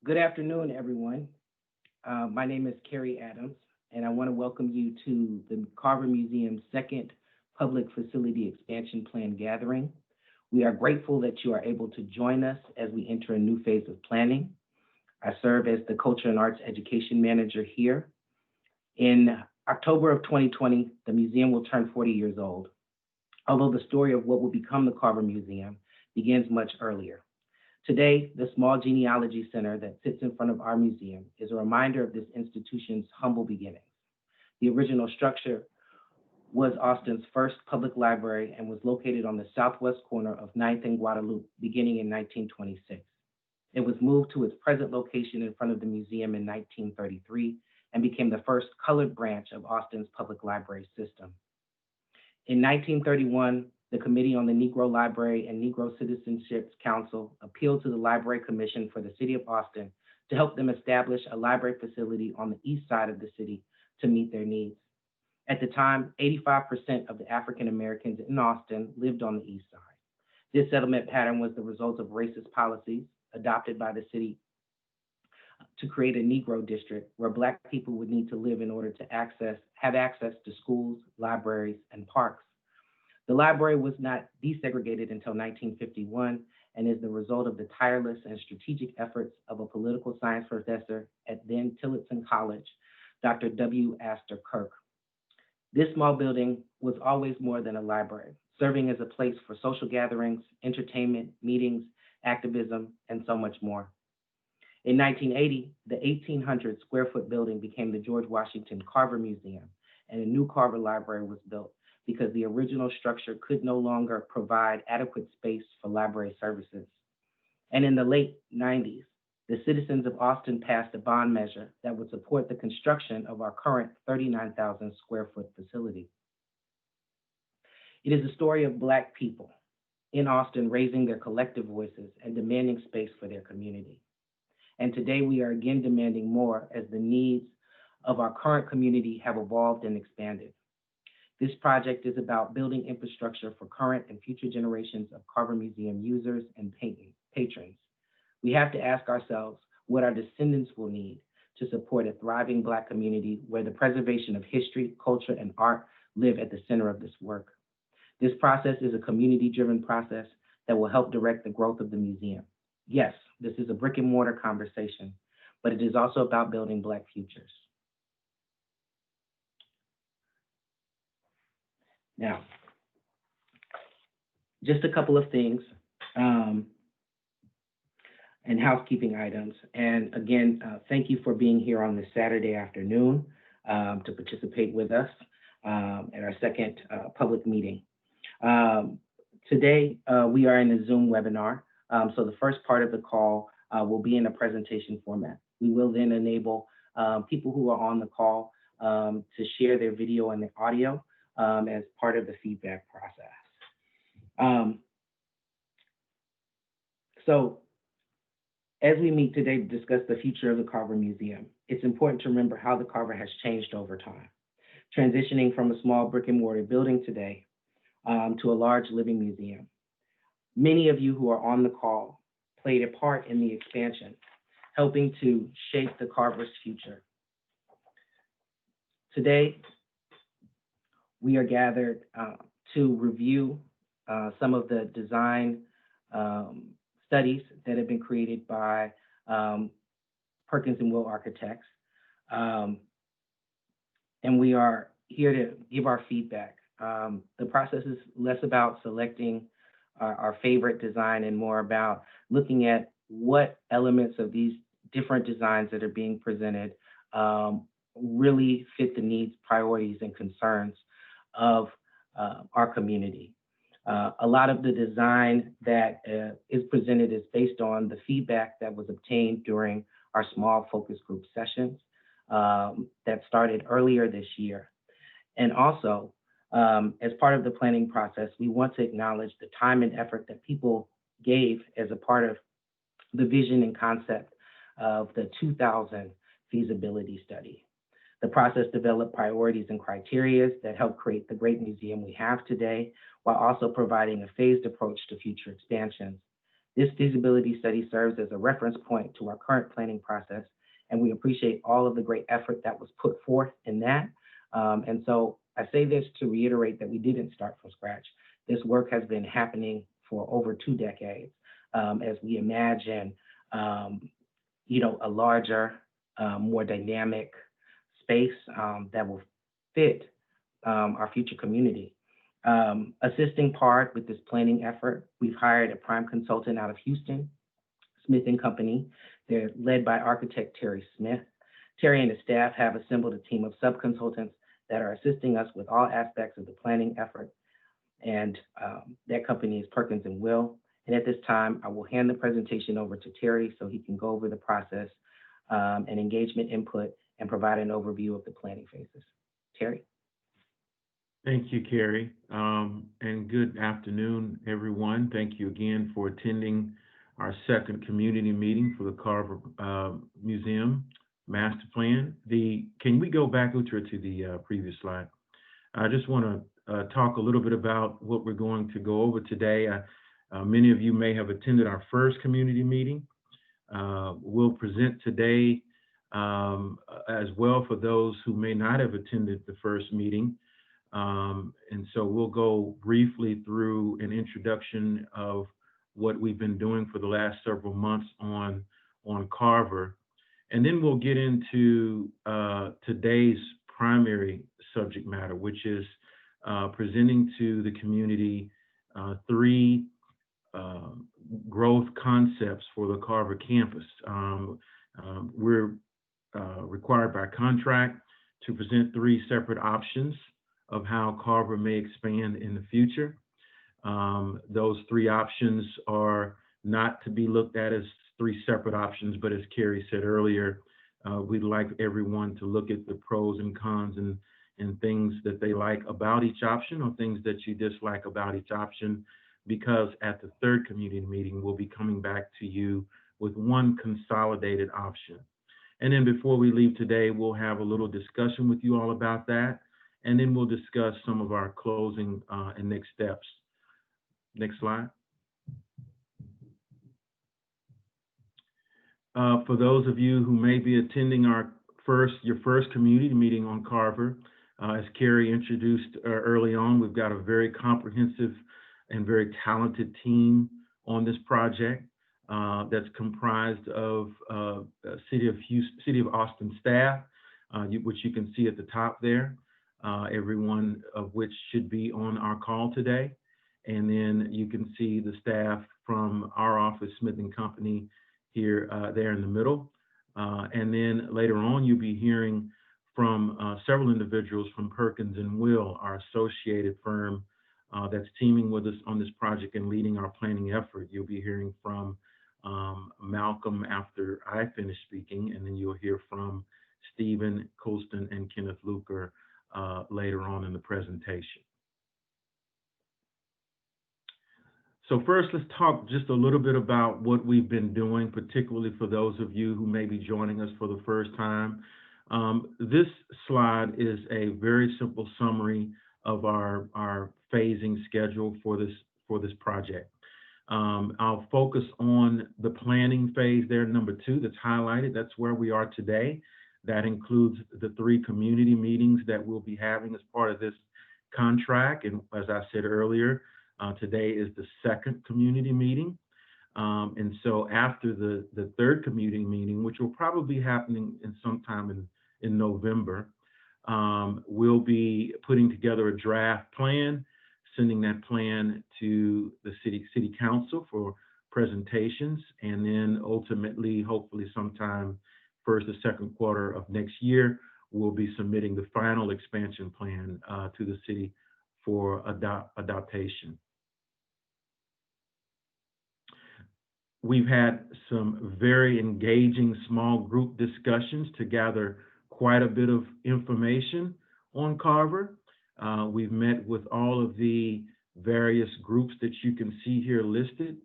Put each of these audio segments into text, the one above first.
Good afternoon, everyone. My name is Carrie Adams, and I want to welcome you to the Carver Museum's second Public Facility Expansion Plan gathering. We are grateful that you are able to join us as we enter a new phase of planning. I serve as the Culture and Arts Education Manager here. In October of 2020, the museum will turn 40 years old, although the story of what will become the Carver Museum begins much earlier. Today, the small genealogy center that sits in front of our museum is a reminder of this institution's humble beginnings. The original structure was Austin's first public library and was located on the southwest corner of 9th and Guadalupe beginning in 1926. It was moved to its present location in front of the museum in 1933 and became the first colored branch of Austin's public library system. In 1931, the Committee on the Negro Library and Negro Citizenship Council appealed to the Library Commission for the City of Austin to help them establish a library facility on the east side of the city to meet their needs. At the time, 85% of the African Americans in Austin lived on the east side. This settlement pattern was the result of racist policies adopted by the city to create a Negro district where Black people would need to live in order to have access to schools, libraries, and parks. The library was not desegregated until 1951 and is the result of the tireless and strategic efforts of a political science professor at then Tillotson College, Dr. W. Astor Kirk. This small building was always more than a library, serving as a place for social gatherings, entertainment, meetings, activism, and so much more. In 1980, the 1,800 square foot building became the George Washington Carver Museum, and a new Carver Library was built because the original structure could no longer provide adequate space for library services. And in the late 90s, the citizens of Austin passed a bond measure that would support the construction of our current 39,000 square foot facility. It is a story of Black people in Austin raising their collective voices and demanding space for their community. And today we are again demanding more as the needs of our current community have evolved and expanded. This project is about building infrastructure for current and future generations of Carver Museum users and patrons. We have to ask ourselves what our descendants will need to support a thriving Black community where the preservation of history, culture, and art live at the center of this work. This process is a community-driven process that will help direct the growth of the museum. Yes, this is a brick and mortar conversation, but it is also about building Black futures. Now, just a couple of things and housekeeping items. And again, thank you for being here on this Saturday afternoon to participate with us at our second public meeting. Today, we are in a Zoom webinar. So the first part of the call will be in a presentation format. We will then enable people who are on the call to share their video and their audio as part of the feedback process. So as we meet today to discuss the future of the Carver Museum, it's important to remember how the Carver has changed over time, transitioning from a small brick and mortar building today to a large living museum. Many of you who are on the call played a part in the expansion, helping to shape the Carver's future. Today, we are gathered to review some of the design studies that have been created by Perkins and Will Architects. And we are here to give our feedback. The process is less about selecting our favorite design and more about looking at what elements of these different designs that are being presented really fit the needs, priorities, and concerns of our community. A lot of the design that is presented is based on the feedback that was obtained during our small focus group sessions that started earlier this year. And also, as part of the planning process, we want to acknowledge the time and effort that people gave as a part of the vision and concept of the 2000 feasibility study. The process developed priorities and criteria that help create the great museum we have today, while also providing a phased approach to future expansions. This feasibility study serves as a reference point to our current planning process, and we appreciate all of the great effort that was put forth in that. And so I say this to reiterate that we didn't start from scratch. This work has been happening for over 2 decades, as we imagine, a larger, more dynamic space that will fit our future community. Assisting part with this planning effort, we've hired a prime consultant out of Houston, Smith and Company. They're led by architect Terry Smith. Terry and his staff have assembled a team of sub-consultants that are assisting us with all aspects of the planning effort. And that company is Perkins and Will. And at this time, I will hand the presentation over to Terry so he can go over the process and engagement input and provide an overview of the planning phases. Terry. Thank you, Carrie, and good afternoon, everyone. Thank you again for attending our second community meeting for the Carver Museum Master Plan. Can we go back, Utra, to the previous slide? I just want to talk a little bit about what we're going to go over today. Many of you may have attended our first community meeting. We'll present today as well for those who may not have attended the first meeting. And so we'll go briefly through an introduction of what we've been doing for the last several months on Carver. And then we'll get into today's primary subject matter, which is presenting to the community three growth concepts for the Carver campus. We're required by contract to present three separate options of how Carver may expand in the future. Those three options are not to be looked at as three separate options, but as Carrie said earlier, we'd like everyone to look at the pros and cons and things that they like about each option or things that you dislike about each option, because at the third community meeting, we'll be coming back to you with one consolidated option. And then before we leave today, we'll have a little discussion with you all about that. And then we'll discuss some of our closing and next steps. Next slide. For those of you who may be attending your first community meeting on Carver, as Carrie introduced early on, we've got a very comprehensive and very talented team on this project that's comprised of City of Austin staff, which you can see at the top there. Everyone of which should be on our call today. And then you can see the staff from our office, Smith and Company, here, there in the middle. And then later on, you'll be hearing from several individuals from Perkins and Will, our associated firm that's teaming with us on this project and leading our planning effort. You'll be hearing from Malcolm after I finish speaking, and then you'll hear from Stephen Colston and Kenneth Luker later on in the presentation. So first, let's talk just a little bit about what we've been doing, particularly for those of you who may be joining us for the first time. This slide is a very simple summary of our phasing schedule for this project. I'll focus on the planning phase there, number 2, that's highlighted. That's where we are today. That includes the 3 community meetings that we'll be having as part of this contract. And as I said earlier, today is the second community meeting. And so after the third community meeting, which will probably be happening in sometime in November, we'll be putting together a draft plan, sending that plan to the city council for presentations, and then ultimately, hopefully sometime first or second quarter of next year, we'll be submitting the final expansion plan to the city for adoption. We've had some very engaging small group discussions to gather quite a bit of information on Carver. We've met with all of the various groups that you can see here listed.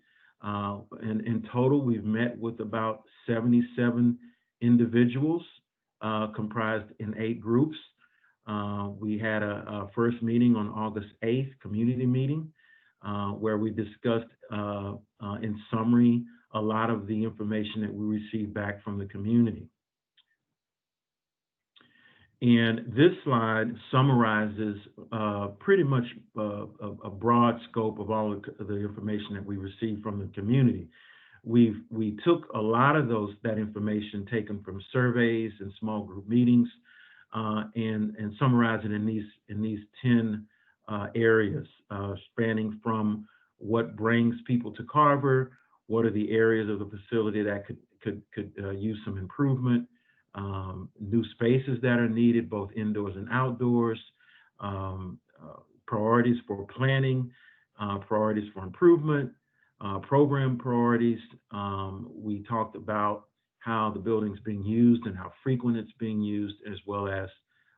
And in total, we've met with about 77 individuals comprised in 8 groups. We had a first meeting on August 8th, community meeting. where we discussed in summary a lot of the information that we received back from the community. And this slide summarizes pretty much a broad scope of all of the information that we received from the community. We took a lot of that information taken from surveys and small group meetings and summarize it in these 10 areas, spanning from what brings people to Carver, what are the areas of the facility that could use some improvement, new spaces that are needed, both indoors and outdoors, priorities for planning, priorities for improvement, program priorities. We talked about how the building's being used and how frequent it's being used, as well as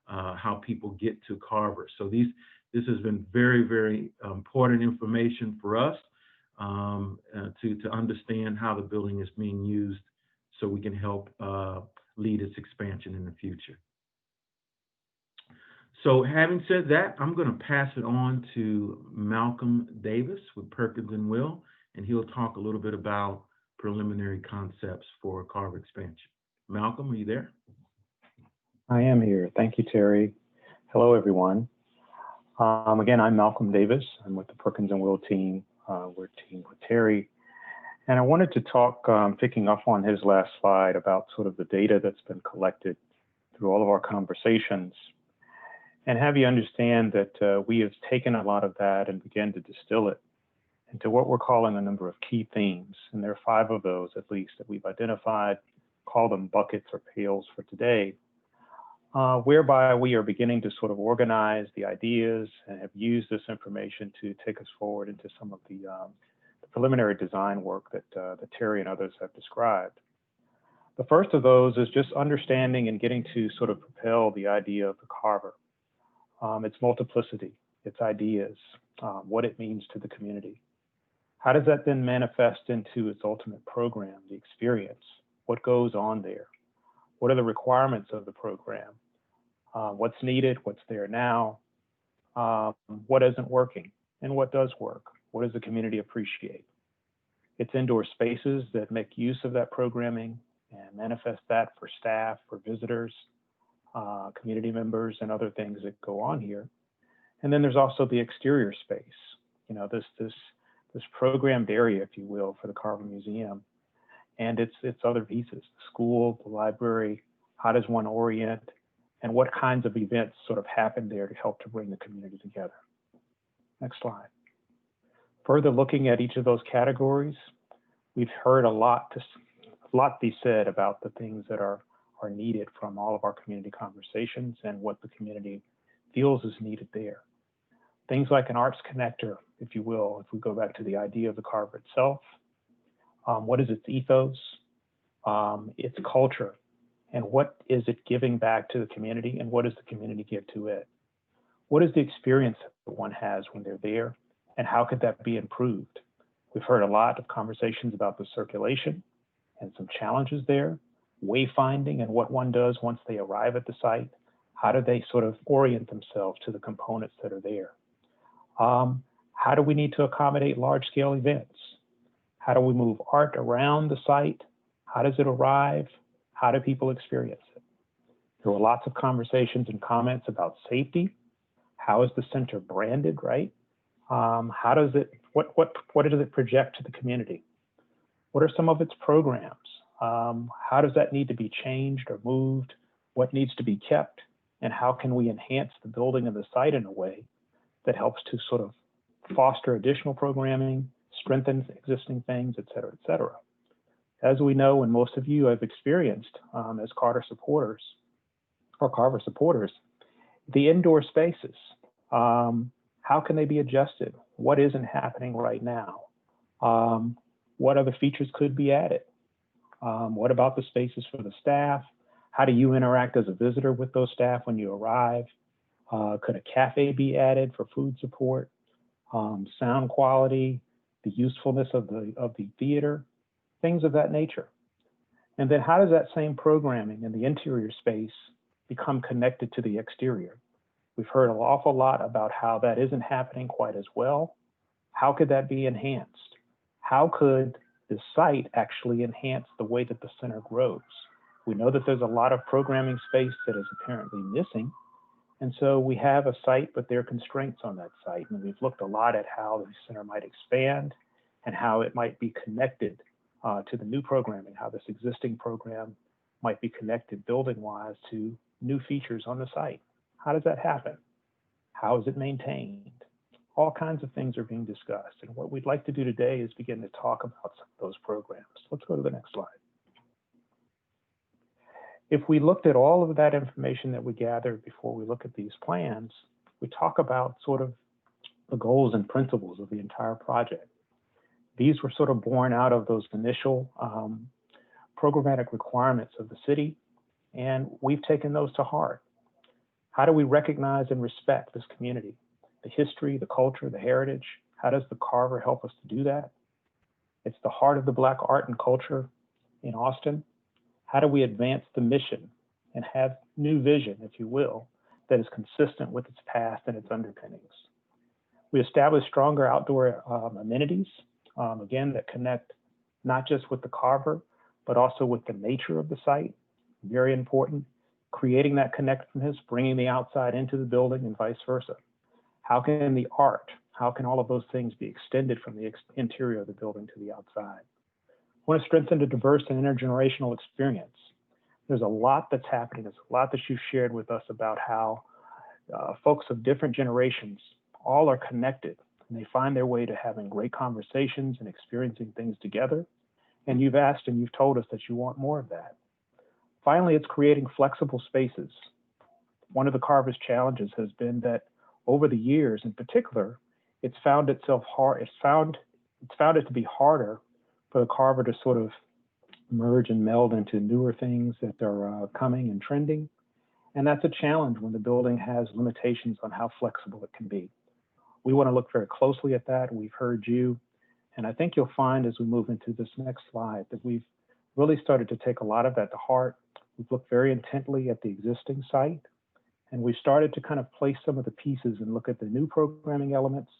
how people get to Carver. So this has been very, very important information for us to understand how the building is being used so we can help lead its expansion in the future. So having said that, I'm going to pass it on to Malcolm Davis with Perkins and Will, and he'll talk a little bit about preliminary concepts for Carver expansion. Malcolm, are you there? I am here. Thank you, Terry. Hello, everyone. Again, I'm Malcolm Davis. I'm with the Perkins and Will team. We're teamed with Terry. And I wanted to talk, picking up on his last slide, about sort of the data that's been collected through all of our conversations, and have you understand that we have taken a lot of that and began to distill it into what we're calling a number of key themes. And there are 5 of those, at least, that we've identified, call them buckets or pails for today, whereby we are beginning to sort of organize the ideas and have used this information to take us forward into some of the preliminary design work that Terry and others have described. The first of those is just understanding and getting to sort of propel the idea of the Carver, its multiplicity, its ideas, what it means to the community. How does that then manifest into its ultimate program, the experience? What goes on there? What are the requirements of the program? What's needed? What's there now? What isn't working? And what does work? What does the community appreciate? It's indoor spaces that make use of that programming and manifest that for staff, for visitors, community members, and other things that go on here. And then there's also the exterior space, you know, this programmed area, if you will, for the Carver Museum, and its other pieces, the school, the library. How does one orient, and what kinds of events sort of happen there to help to bring the community together? Next slide. Further looking at each of those categories, we've heard a lot be said about the things that are needed from all of our community conversations and what the community feels is needed there. Things like an arts connector, if you will, if we go back to the idea of the Carver itself. What is its ethos, its culture, and what is it giving back to the community, and what does the community give to it? What is the experience that one has when they're there, and how could that be improved? We've heard a lot of conversations about the circulation and some challenges there, wayfinding and what one does once they arrive at the site. How do they sort of orient themselves to the components that are there? How do we need to accommodate large-scale events? How do we move art around the site? How does it arrive? How do people experience it? There were lots of conversations and comments about safety. How is the center branded, right? How does it, what does it project to the community? What are some of its programs? How does that need to be changed or moved? What needs to be kept? And how can we enhance the building of the site in a way that helps to sort of foster additional programming, strengthen existing things, et cetera, et cetera. As we know, and most of you have experienced as Carver supporters, the indoor spaces, how can they be adjusted? What isn't happening right now? What other features could be added? What about the spaces for the staff? How do you interact as a visitor with those staff when you arrive? Could a cafe be added for food support? Sound quality, the usefulness of the theater, things of that nature. And then how does that same programming in the interior space become connected to the exterior? We've heard an awful lot about how that isn't happening quite as well. How could that be enhanced? How could the site actually enhance the way that the center grows? We know that there's a lot of programming space that is apparently missing. And so we have a site, but there are constraints on that site. And we've looked a lot at how the center might expand and how it might be connected to the new programming, how this existing program might be connected building-wise to new features on the site. How does that happen? How is it maintained? All kinds of things are being discussed. And what we'd like to do today is begin to talk about some of those programs. Let's go to the next slide. If we looked at all of that information that we gathered before we look at these plans, we talk about sort of the goals and principles of the entire project. These were sort of born out of those initial programmatic requirements of the city, and we've taken those to heart. How do we recognize and respect this community? The history, the culture, the heritage. How does the Carver help us to do that? It's the heart of the Black art and culture in Austin. How do we advance the mission and have new vision, if you will, that is consistent with its past and its underpinnings? We establish stronger outdoor amenities, again, that connect not just with the Carver, but also with the nature of the site. Very important. Creating that connectedness, bringing the outside into the building and vice versa. How can the art, how can all of those things be extended from the interior of the building to the outside? We want to strengthen a diverse and intergenerational experience. There's a lot that's happening. There's a lot that you've shared with us about how folks of different generations all are connected, and they find their way to having great conversations and experiencing things together. And you've asked and you've told us that you want more of that. Finally, it's creating flexible spaces. One of the Carver's challenges has been that over the years, in particular, it's found itself hard. It's found it to be harder for the Carver to sort of merge and meld into newer things that are coming and trending. And that's a challenge when the building has limitations on how flexible it can be. We want to look very closely at that. We've heard you. And I think you'll find as we move into this next slide that we've really started to take a lot of that to heart. We've looked very intently at the existing site, and we started to kind of place some of the pieces and look at the new programming elements,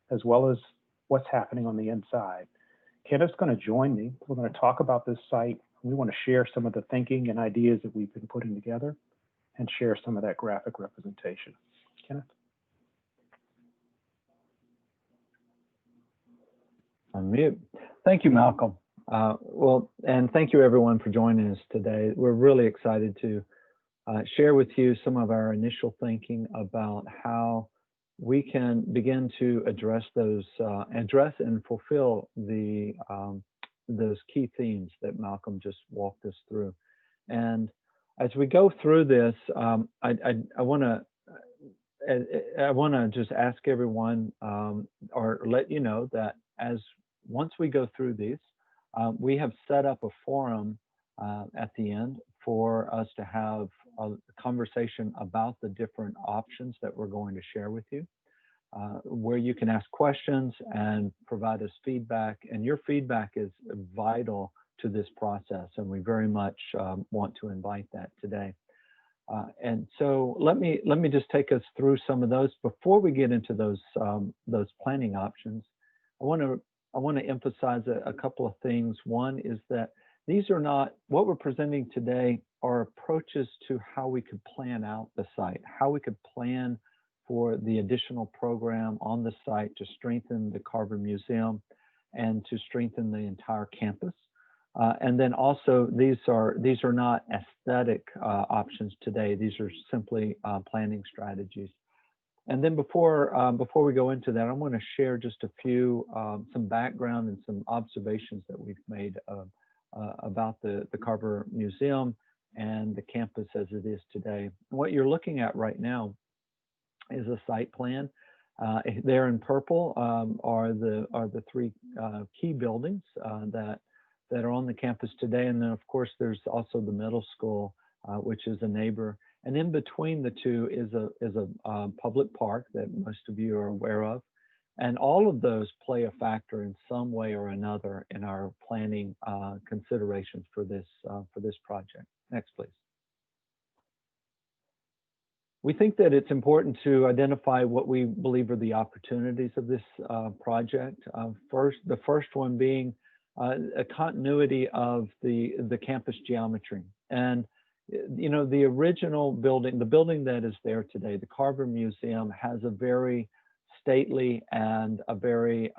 as well as what's happening on the inside. Kenneth's going to join me. We're going to talk about this site. We want to share some of the thinking and ideas that we've been putting together and share some of that graphic representation. Kenneth? Unmute. Thank you, Malcolm. And thank you everyone for joining us today. We're really excited to share with you some of our initial thinking about how we can begin to address and fulfill those key themes that Malcolm just walked us through. And as we go through this, I want to just ask everyone or let you know that once we go through these, we have set up a forum at the end for us to have a conversation about the different options that we're going to share with you, where you can ask questions and provide us feedback. And your feedback is vital to this process, and we very much want to invite that today. And so let me just take us through some of those. Before we get into those planning options, I want to emphasize a couple of things. One is that these are not, what we're presenting today are approaches to how we could plan out the site, how we could plan for the additional program on the site to strengthen the Carver Museum and to strengthen the entire campus. And then also, these are not aesthetic options today. These are simply planning strategies. And then before we go into that, I want to share just a few, some background and some observations that we've made about the Carver Museum and the campus as it is today. What you're looking at right now is a site plan. There in purple are the three key buildings that are on the campus today. And then of course, there's also the middle school, which is a neighbor. And in between the two is a public park that most of you are aware of. And all of those play a factor in some way or another in our planning considerations for this project. Next, please. We think that it's important to identify what we believe are the opportunities of this project. The first one being a continuity of the campus geometry. And, you know, the original building, the building that is there today, the Carver Museum, has a very stately and a very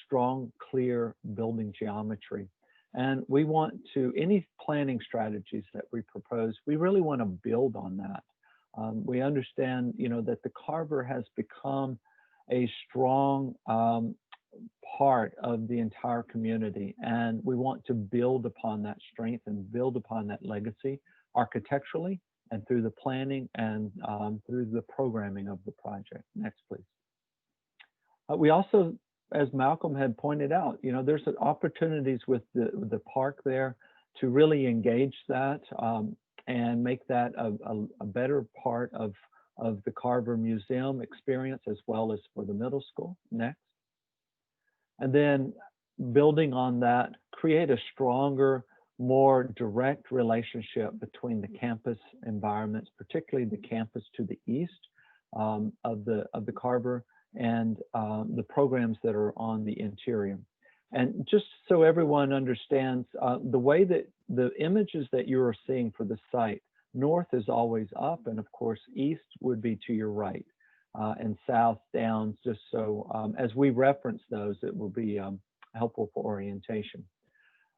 strong, clear building geometry. And we want to, any planning strategies that we propose, we really want to build on that. We understand, you know, that the Carver has become a strong part of the entire community, and we want to build upon that strength and build upon that legacy architecturally and through the planning and through the programming of the project. Next, please. We also, as Malcolm had pointed out, you know, there's opportunities with the park there to really engage that and make that a better part of the Carver Museum experience, as well as for the middle school. Next. And then building on that, create a stronger, more direct relationship between the campus environments, particularly the campus to the east of the Carver, and the programs that are on the interior. And just so everyone understands, the way that the images that you are seeing for the site, north is always up, and of course, east would be to your right, and south down, just so as we reference those, it will be helpful for orientation.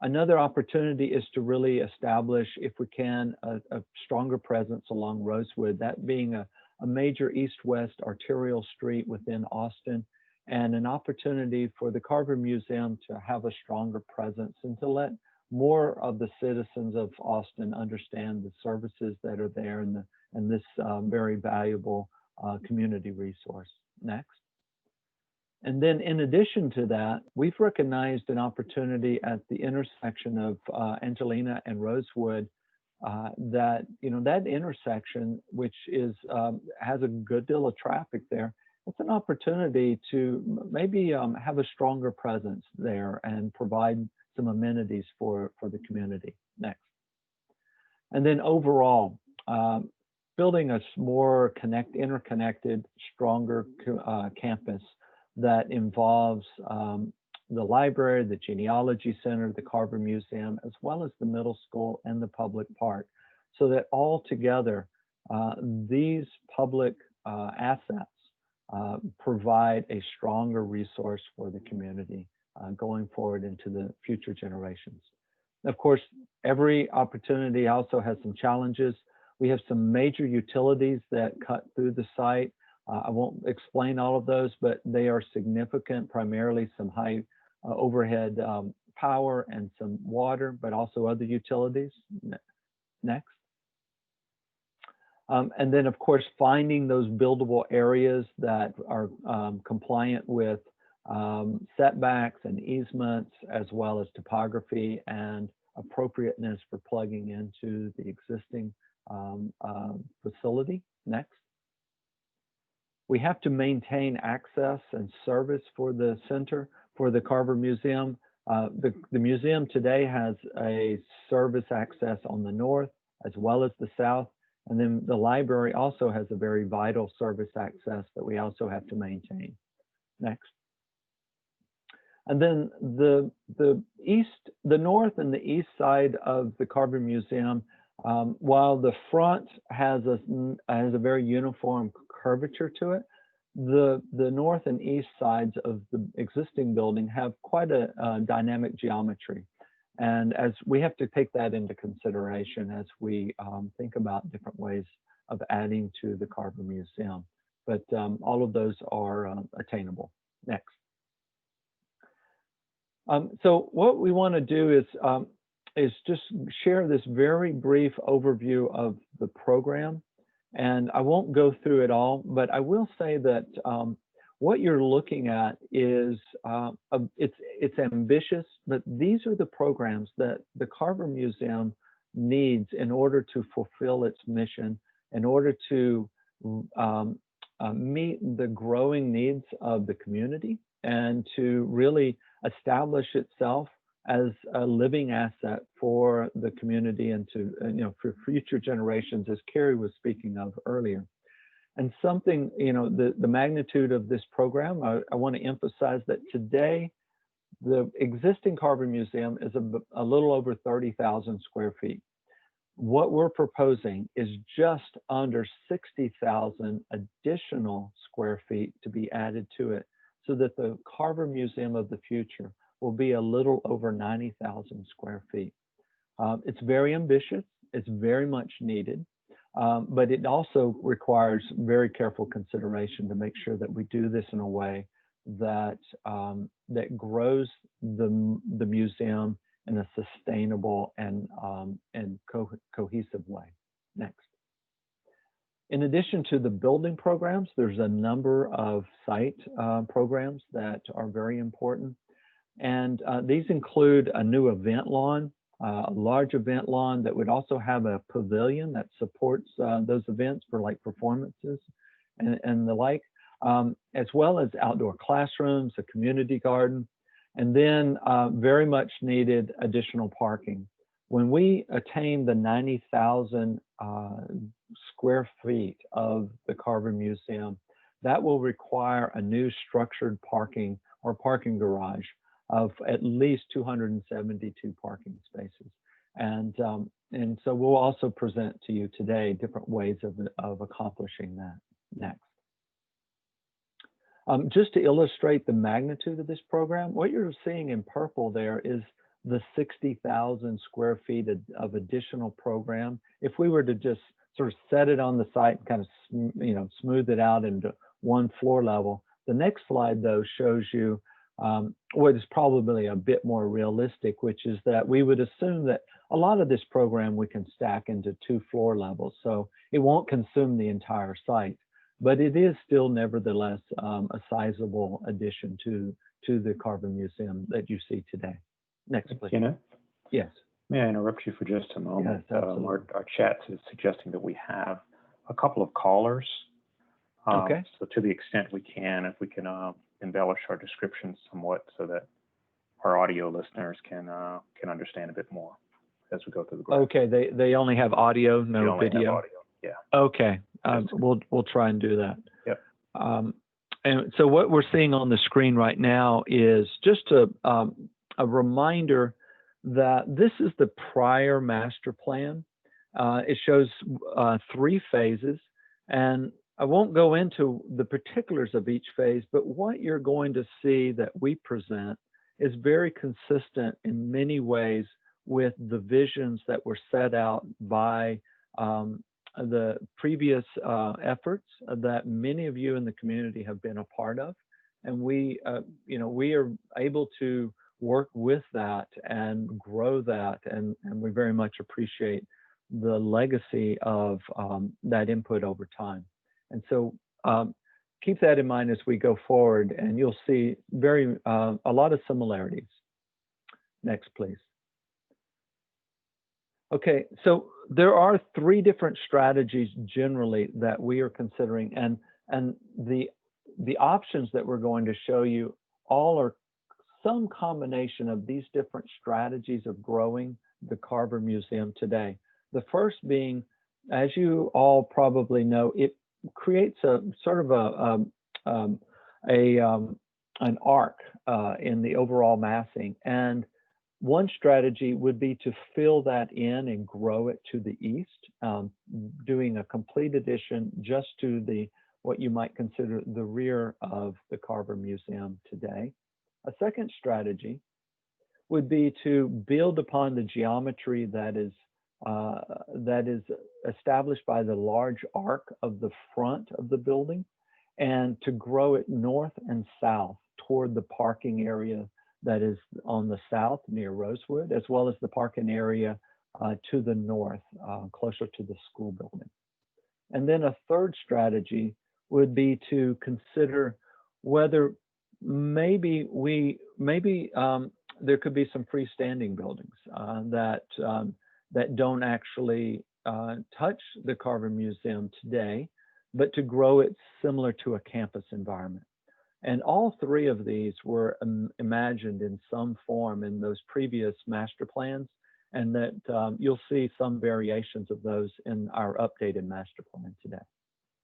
Another opportunity is to really establish, if we can, a stronger presence along Rosewood, that being a major east-west arterial street within Austin, and an opportunity for the Carver Museum to have a stronger presence and to let more of the citizens of Austin understand the services that are there and this very valuable community resource. Next. And then in addition to that, we've recognized an opportunity at the intersection of Angelina and Rosewood that, you know, that intersection, which is has a good deal of traffic there, it's an opportunity to maybe have a stronger presence there and provide some amenities for the community. Next. And then overall, building a more interconnected, stronger campus that involves the library, the genealogy center, the Carver Museum, as well as the middle school and the public park, so that all together, these public assets provide a stronger resource for the community going forward into the future generations. Of course, every opportunity also has some challenges. We have some major utilities that cut through the site. I won't explain all of those, but they are significant, primarily some high overhead power and some water, but also other utilities. Next. And then, of course, finding those buildable areas that are compliant with setbacks and easements, as well as topography and appropriateness for plugging into the existing facility. Next. We have to maintain access and service for the center, for the Carver Museum. The museum today has a service access on the north as well as the south. And then the library also has a very vital service access that we also have to maintain. Next. And then the north and the east side of the Carver Museum, while the front has a very uniform curvature to it, the north and east sides of the existing building have quite a dynamic geometry. And as we have to take that into consideration as we think about different ways of adding to the Carver Museum. But all of those are attainable. Next. So what we want to do is just share this very brief overview of the program. And I won't go through it all, but I will say that what you're looking at is, it's ambitious, but these are the programs that the Carver Museum needs in order to fulfill its mission, in order to meet the growing needs of the community and to really establish itself as a living asset for the community and to, for future generations, as Carrie was speaking of earlier. And something, you know, the magnitude of this program, I want to emphasize that today, the existing Carver Museum is a little over 30,000 square feet. What we're proposing is just under 60,000 additional square feet to be added to it, so that the Carver Museum of the future will be a little over 90,000 square feet. It's very ambitious, it's very much needed, but it also requires very careful consideration to make sure that we do this in a way that that grows the museum in a sustainable and cohesive way. Next. In addition to the building programs, there's a number of site programs that are very important. And these include a new event lawn, a large event lawn that would also have a pavilion that supports those events for like performances and the like, as well as outdoor classrooms, a community garden, and then very much needed additional parking. When we attain the 90,000 square feet of the Carver Museum, that will require a new structured parking or parking garage of at least 272 parking spaces. And so we'll also present to you today different ways of accomplishing that next. Just to illustrate the magnitude of this program, what you're seeing in purple there is the 60,000 square feet of additional program. If we were to just sort of set it on the site and kind of smooth it out into one floor level, the next slide though shows you what is probably a bit more realistic, which is that we would assume that a lot of this program we can stack into 2 floor levels, so it won't consume the entire site. But it is still nevertheless a sizable addition to the Carver Museum that you see today. Next, please. Kenneth? Yes. May I interrupt you for just a moment? Yes, absolutely. Our chat is suggesting that we have a couple of callers. Okay. So to the extent we can, if we can embellish our descriptions somewhat so that our audio listeners can understand a bit more as we go through the graph. Okay, they only have audio, no They only video. have audio. Yeah. Okay, we'll try and do that. Yep. And so what we're seeing on the screen right now is just a reminder that this is the prior master plan. It shows 3 phases, and I won't go into the particulars of each phase, but what you're going to see that we present is very consistent in many ways with the visions that were set out by the previous efforts that many of you in the community have been a part of. And we are able to work with that and grow that, and we very much appreciate the legacy of that input over time. And so keep that in mind as we go forward, and you'll see a lot of similarities. Next, please. Okay, so there are 3 different strategies generally that we are considering, and the options that we're going to show you all are some combination of these different strategies of growing the Carver Museum today. The first being, as you all probably know, it creates a sort of an arc in the overall massing, and one strategy would be to fill that in and grow it to the east, doing a complete addition just to what you might consider the rear of the Carver Museum today. A second strategy would be to build upon the geometry that is established by the large arc of the front of the building, and to grow it north and south toward the parking area that is on the south near Rosewood, as well as the parking area to the north, closer to the school building. And then a third strategy would be to consider whether maybe there could be some freestanding buildings that don't actually touch the Carver Museum today, but to grow it similar to a campus environment. And all 3 of these were imagined in some form in those previous master plans, and that you'll see some variations of those in our updated master plan today.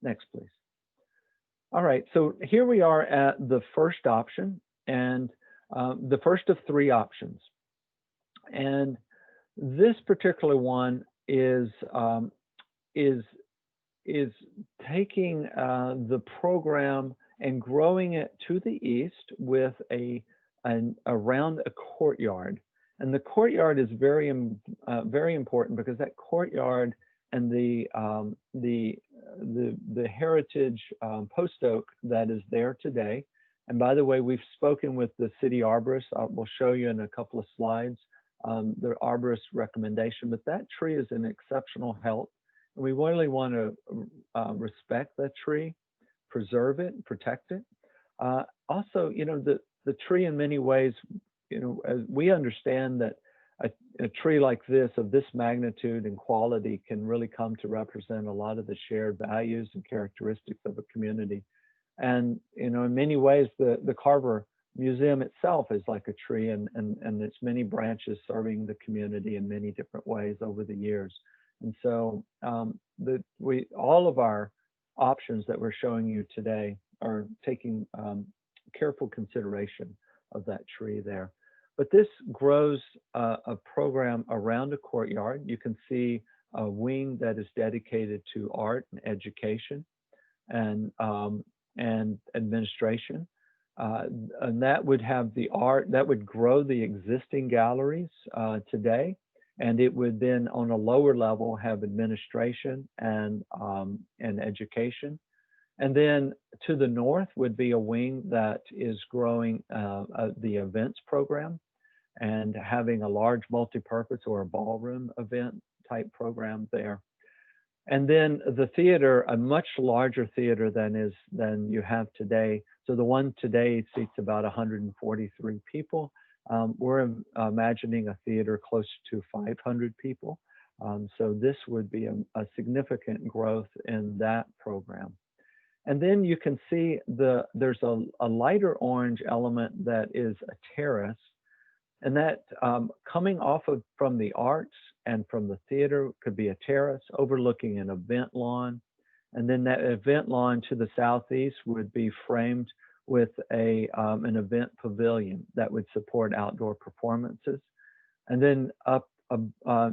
Next, please. All right, so here we are at the first option, and the first of three options. And this particular one is taking the program and growing it to the east with around a courtyard. And the courtyard is very important, because that courtyard and the heritage post oak that is there today. And by the way, we've spoken with the city arborist. We'll show you in a couple of slides the arborist recommendation, but that tree is in exceptional health. And we really want to respect that tree, preserve it, protect it. Also, you know, the tree in many ways, you know, as we understand that a tree like this, of this magnitude and quality, can really come to represent a lot of the shared values and characteristics of a community. And, you know, in many ways, the Carver Museum itself is like a tree, and its many branches serving the community in many different ways over the years. And so all of our options that we're showing you today are taking careful consideration of that tree there. But this grows a program around a courtyard. You can see a wing that is dedicated to art and education and administration. And that would have the art, that would grow the existing galleries today. And it would then, on a lower level, have administration and education. And then to the north would be a wing that is growing the events program and having a large multi-purpose or a ballroom event type program there. And then the theater, a much larger theater than you have today. So the one today seats about 143 people. We're imagining a theater close to 500 people. So this would be a significant growth in that program. And then you can see there's a lighter orange element that is a terrace, and that coming off from the arts and from the theater could be a terrace overlooking an event lawn. And then that event lawn to the southeast would be framed with an event pavilion that would support outdoor performances. And then up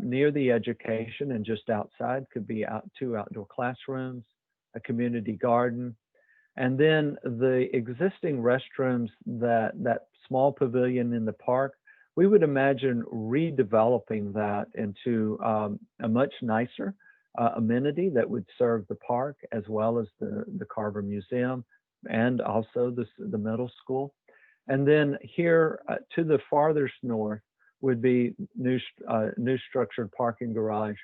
near the education and just outside could be two outdoor classrooms, a community garden, and then the existing restrooms, that small pavilion in the park, we would imagine redeveloping that into a much nicer amenity that would serve the park as well as the Carver Museum and also the middle school. And then here to the farthest north would be new structured parking garage.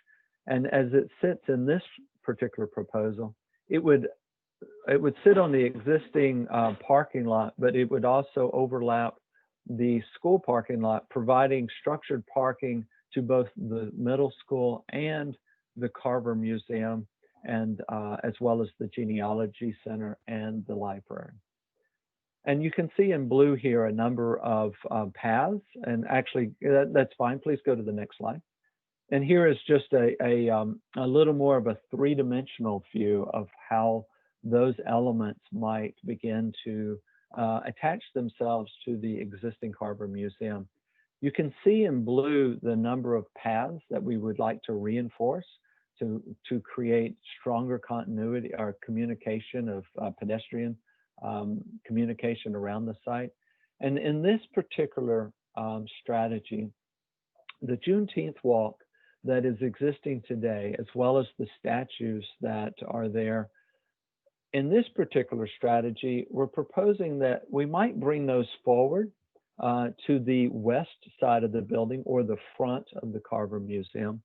And as it sits in this particular proposal, it would sit on the existing parking lot, but it would also overlap the school parking lot, providing structured parking to both the middle school and the Carver Museum, and as well as the Genealogy Center and the library. And you can see in blue here a number of paths, and actually that's fine. Please go to the next slide. And here is just a little more of a three-dimensional view of how those elements might begin to attach themselves to the existing Carver Museum. You can see in blue the number of paths that we would like to reinforce to create stronger continuity or communication of pedestrian communication around the site. And in this particular strategy, the Juneteenth walk that is existing today, as well as the statues that are there, in this particular strategy, we're proposing that we might bring those forward to the west side of the building or the front of the Carver Museum,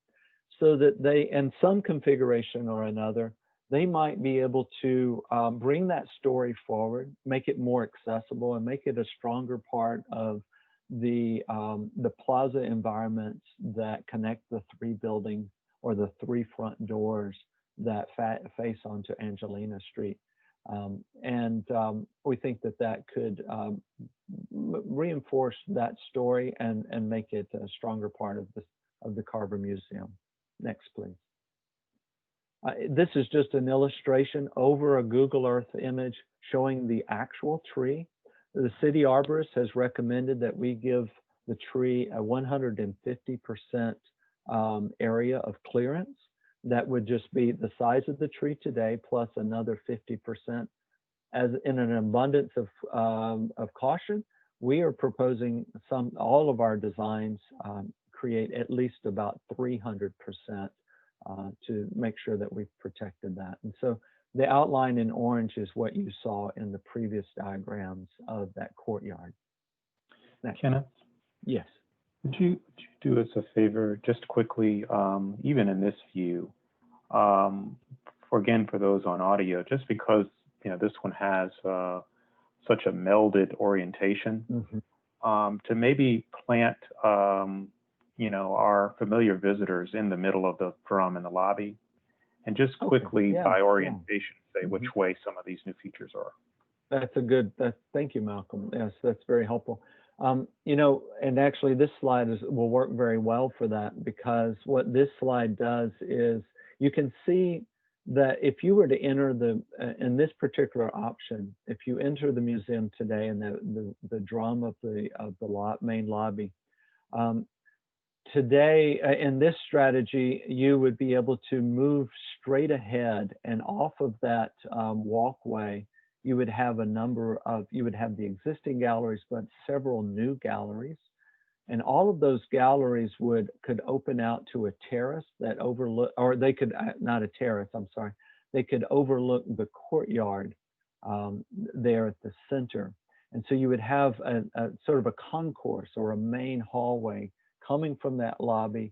so that they, in some configuration or another, they might be able to bring that story forward, make it more accessible, and make it a stronger part of the plaza environments that connect the three buildings or the three front doors that face onto Angelina Street. We think that could reinforce that story and make it a stronger part of the Carver Museum. Next, please. This is just an illustration over a Google Earth image showing the actual tree. The city arborist has recommended that we give the tree a 150% area of clearance. That would just be the size of the tree today plus another 50%. As in an abundance of caution, we are proposing all of our designs create at least about 300% to make sure that we've protected that. And so the outline in orange is what you saw in the previous diagrams of that courtyard. Next. Kenneth? Yes. Would you do us a favor, just quickly, even in this view, for those on audio, just because this one has such a melded orientation, to maybe plant our familiar visitors in the middle of the prom in the lobby, and just quickly by orientation say which way some of these new features are. That's a good. Thank you, Malcolm. Yes, that's very helpful. And actually this slide will work very well for that, because what this slide does is you can see that if you were to enter in this particular option, if you enter the museum today in the drum of the main lobby, today in this strategy, you would be able to move straight ahead, and off of that walkway, you would have the existing galleries, but several new galleries. And all of those galleries could open out to a terrace that overlook, or they could, not a terrace, I'm sorry, they could overlook the courtyard there at the center. And so you would have a sort of a concourse or a main hallway coming from that lobby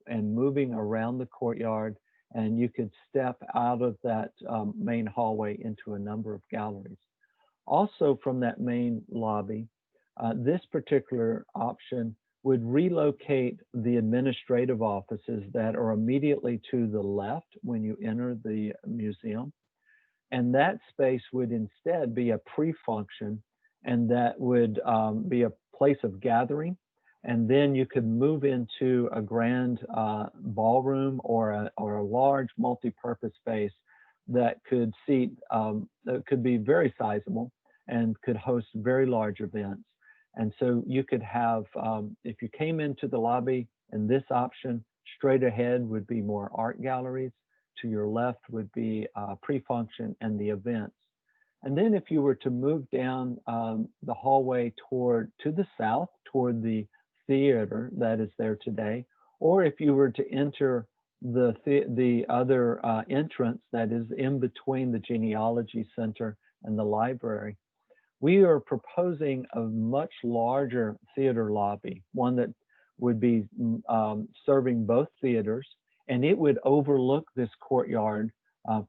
and moving around the courtyard, and you could step out of that main hallway into a number of galleries. Also from that main lobby, this particular option would relocate the administrative offices that are immediately to the left when you enter the museum. And that space would instead be a pre-function, and that would be a place of gathering. And then you could move into a grand ballroom or a large multi-purpose space that could seat, that could be very sizable and could host very large events. And so you could have, if you came into the lobby in this option, straight ahead would be more art galleries. To your left would be pre-function and the events. And then if you were to move down the hallway to the south, toward the theater that is there today, or if you were to enter the other entrance that is in between the Genealogy Center and the library, we are proposing a much larger theater lobby, one that would be serving both theaters, and it would overlook this courtyard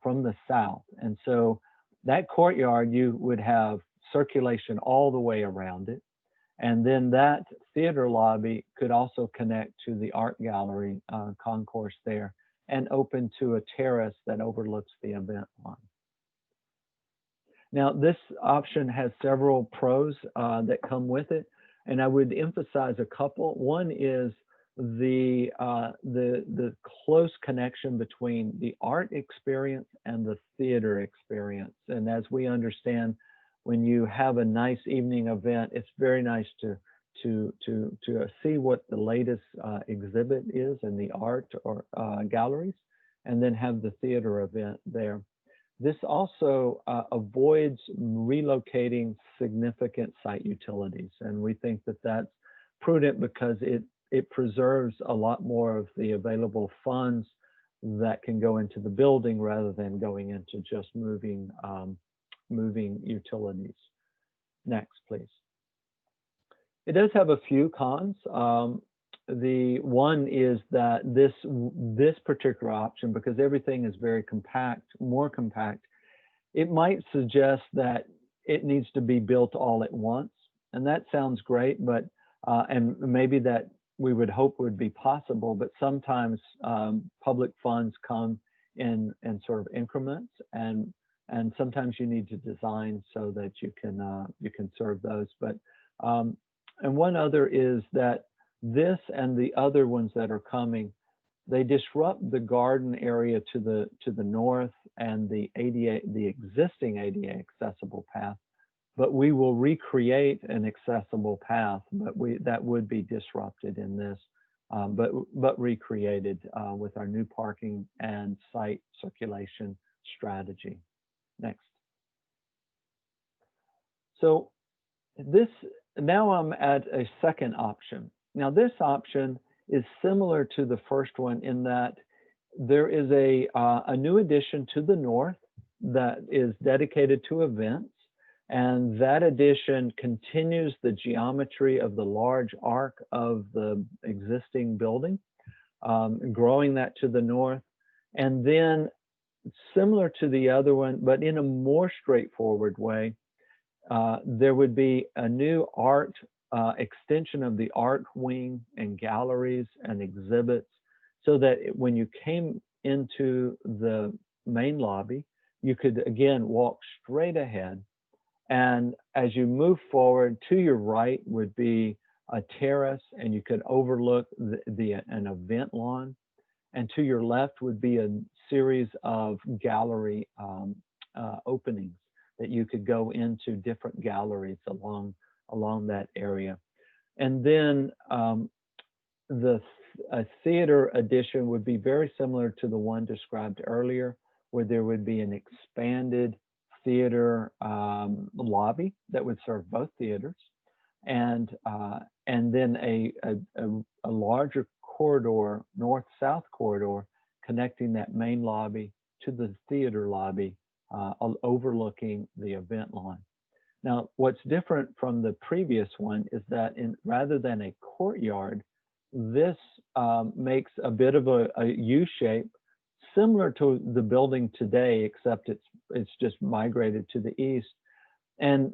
from the south. And so that courtyard, you would have circulation all the way around it. And then that theater lobby could also connect to the art gallery concourse there and open to a terrace that overlooks the event lawn. Now, this option has several pros that come with it, and I would emphasize a couple. One is the close connection between the art experience and the theater experience. And as we understand, when you have a nice evening event, it's very nice to see what the latest exhibit is in the art or galleries, and then have the theater event there. This also avoids relocating significant site utilities, and we think that that's prudent because it preserves a lot more of the available funds that can go into the building rather than going into just moving utilities. Next, please. It does have a few cons. The one is that this particular option, because everything is very compact, more compact, it might suggest that it needs to be built all at once. And that sounds great, but and maybe that we would hope would be possible, but sometimes public funds come in sort of increments, and sometimes you need to design so that you can serve those. But and one other is that this and the other ones that are coming, They disrupt the garden area to the north and the existing ADA accessible path, but we will recreate an accessible path, but that would be disrupted in this, but recreated with our new parking and site circulation strategy. Next. So now I'm at a second option. Now this option is similar to the first one in that there is a new addition to the north that is dedicated to events, and that addition continues the geometry of the large arc of the existing building, growing that to the north. And then similar to the other one, but in a more straightforward way, there would be a new art extension of the art wing and galleries and exhibits, so that when you came into the main lobby, you could again walk straight ahead. And as you move forward, to your right would be a terrace, and you could overlook an event lawn. And to your left would be a series of gallery openings that you could go into different galleries along that area. And then a theater addition would be very similar to the one described earlier, where there would be an expanded theater lobby that would serve both theaters, and then a larger corridor, north-south corridor, connecting that main lobby to the theater lobby, overlooking the event lawn. Now, what's different from the previous one is that rather than a courtyard, this makes a bit of a U shape, similar to the building today, except it's just migrated to the east.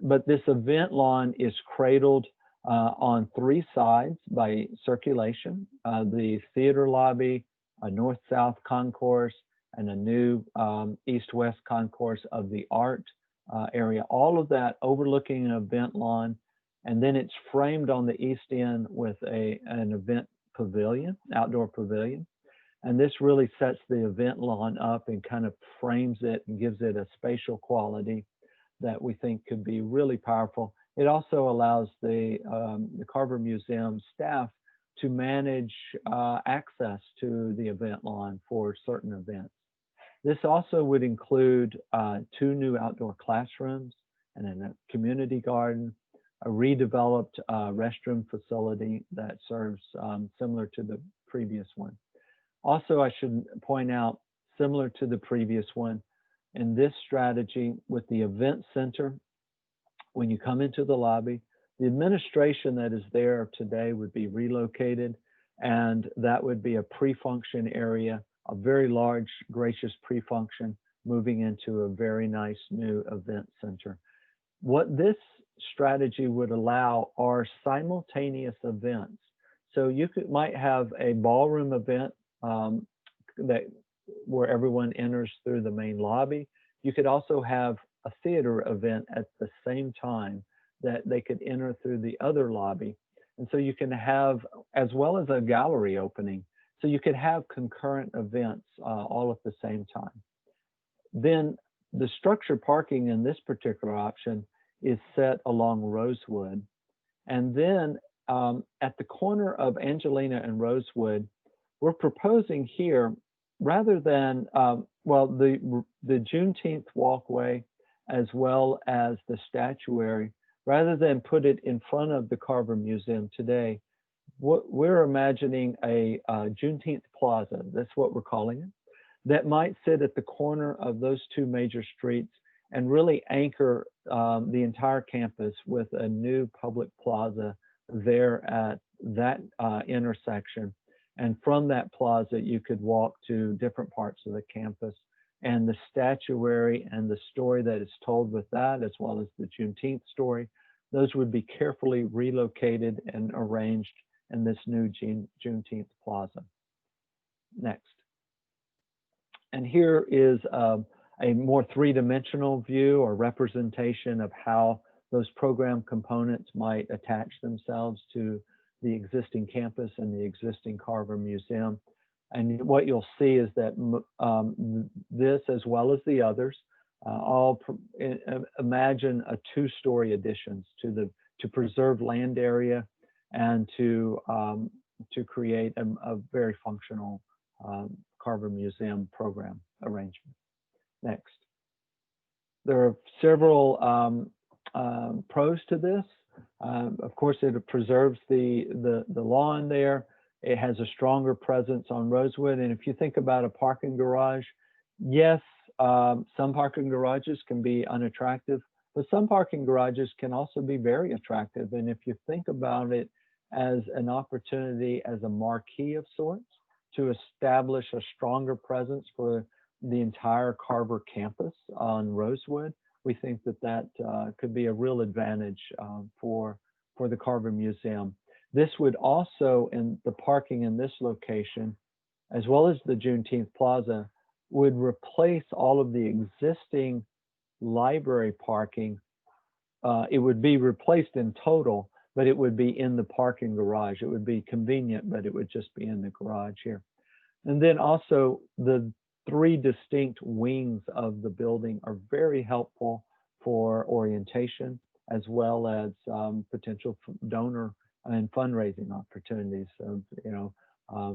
But this event lawn is cradled on three sides by circulation: the theater lobby, a north-south concourse, and a new east-west concourse of the art area. All of that overlooking an event lawn, and then it's framed on the east end with an event pavilion, outdoor pavilion. And this really sets the event lawn up and kind of frames it and gives it a spatial quality that we think could be really powerful. It also allows the Carver Museum staff to manage access to the event lawn for certain events. This also would include 2 new outdoor classrooms and a community garden, a redeveloped restroom facility that serves similar to the previous one. Also, I should point out, similar to the previous one, in this strategy with the event center, when you come into the lobby, the administration that is there today would be relocated, and that would be a pre-function area, a very large, gracious pre-function, moving into a very nice new event center. What this strategy would allow are simultaneous events. So you might have a ballroom event where everyone enters through the main lobby. You could also have a theater event at the same time that they could enter through the other lobby. And so you can have, as well as a gallery opening, so you could have concurrent events all at the same time. Then the structured parking in this particular option is set along Rosewood. And then at the corner of Angelina and Rosewood, we're proposing here, rather than, the Juneteenth walkway, as well as the statuary, rather than put it in front of the Carver Museum today, we're imagining a Juneteenth plaza, that's what we're calling it, that might sit at the corner of those 2 major streets and really anchor the entire campus with a new public plaza there at that intersection. And from that plaza, you could walk to different parts of the campus, and the statuary and the story that is told with that, as well as the Juneteenth story, those would be carefully relocated and arranged in this new Juneteenth plaza. Next. And here is a more 3-dimensional view or representation of how those program components might attach themselves to the existing campus and the existing Carver Museum. And what you'll see is that this, as well as the others, imagine a two-story additions to preserve land area and to create a very functional Carver Museum program arrangement. Next. There are several pros to this. Of course, it preserves the lawn there. It has a stronger presence on Rosewood. And if you think about a parking garage, yes, some parking garages can be unattractive, but some parking garages can also be very attractive. And if you think about it as an opportunity, as a marquee of sorts, to establish a stronger presence for the entire Carver campus on Rosewood, we think that could be a real advantage for the Carver Museum. This would also, in the parking in this location, as well as the Juneteenth Plaza, would replace all of the existing library parking. It would be replaced in total, but it would be in the parking garage. It would be convenient, but it would just be in the garage here. And then also the three distinct wings of the building are very helpful for orientation, as well as potential donor and fundraising opportunities.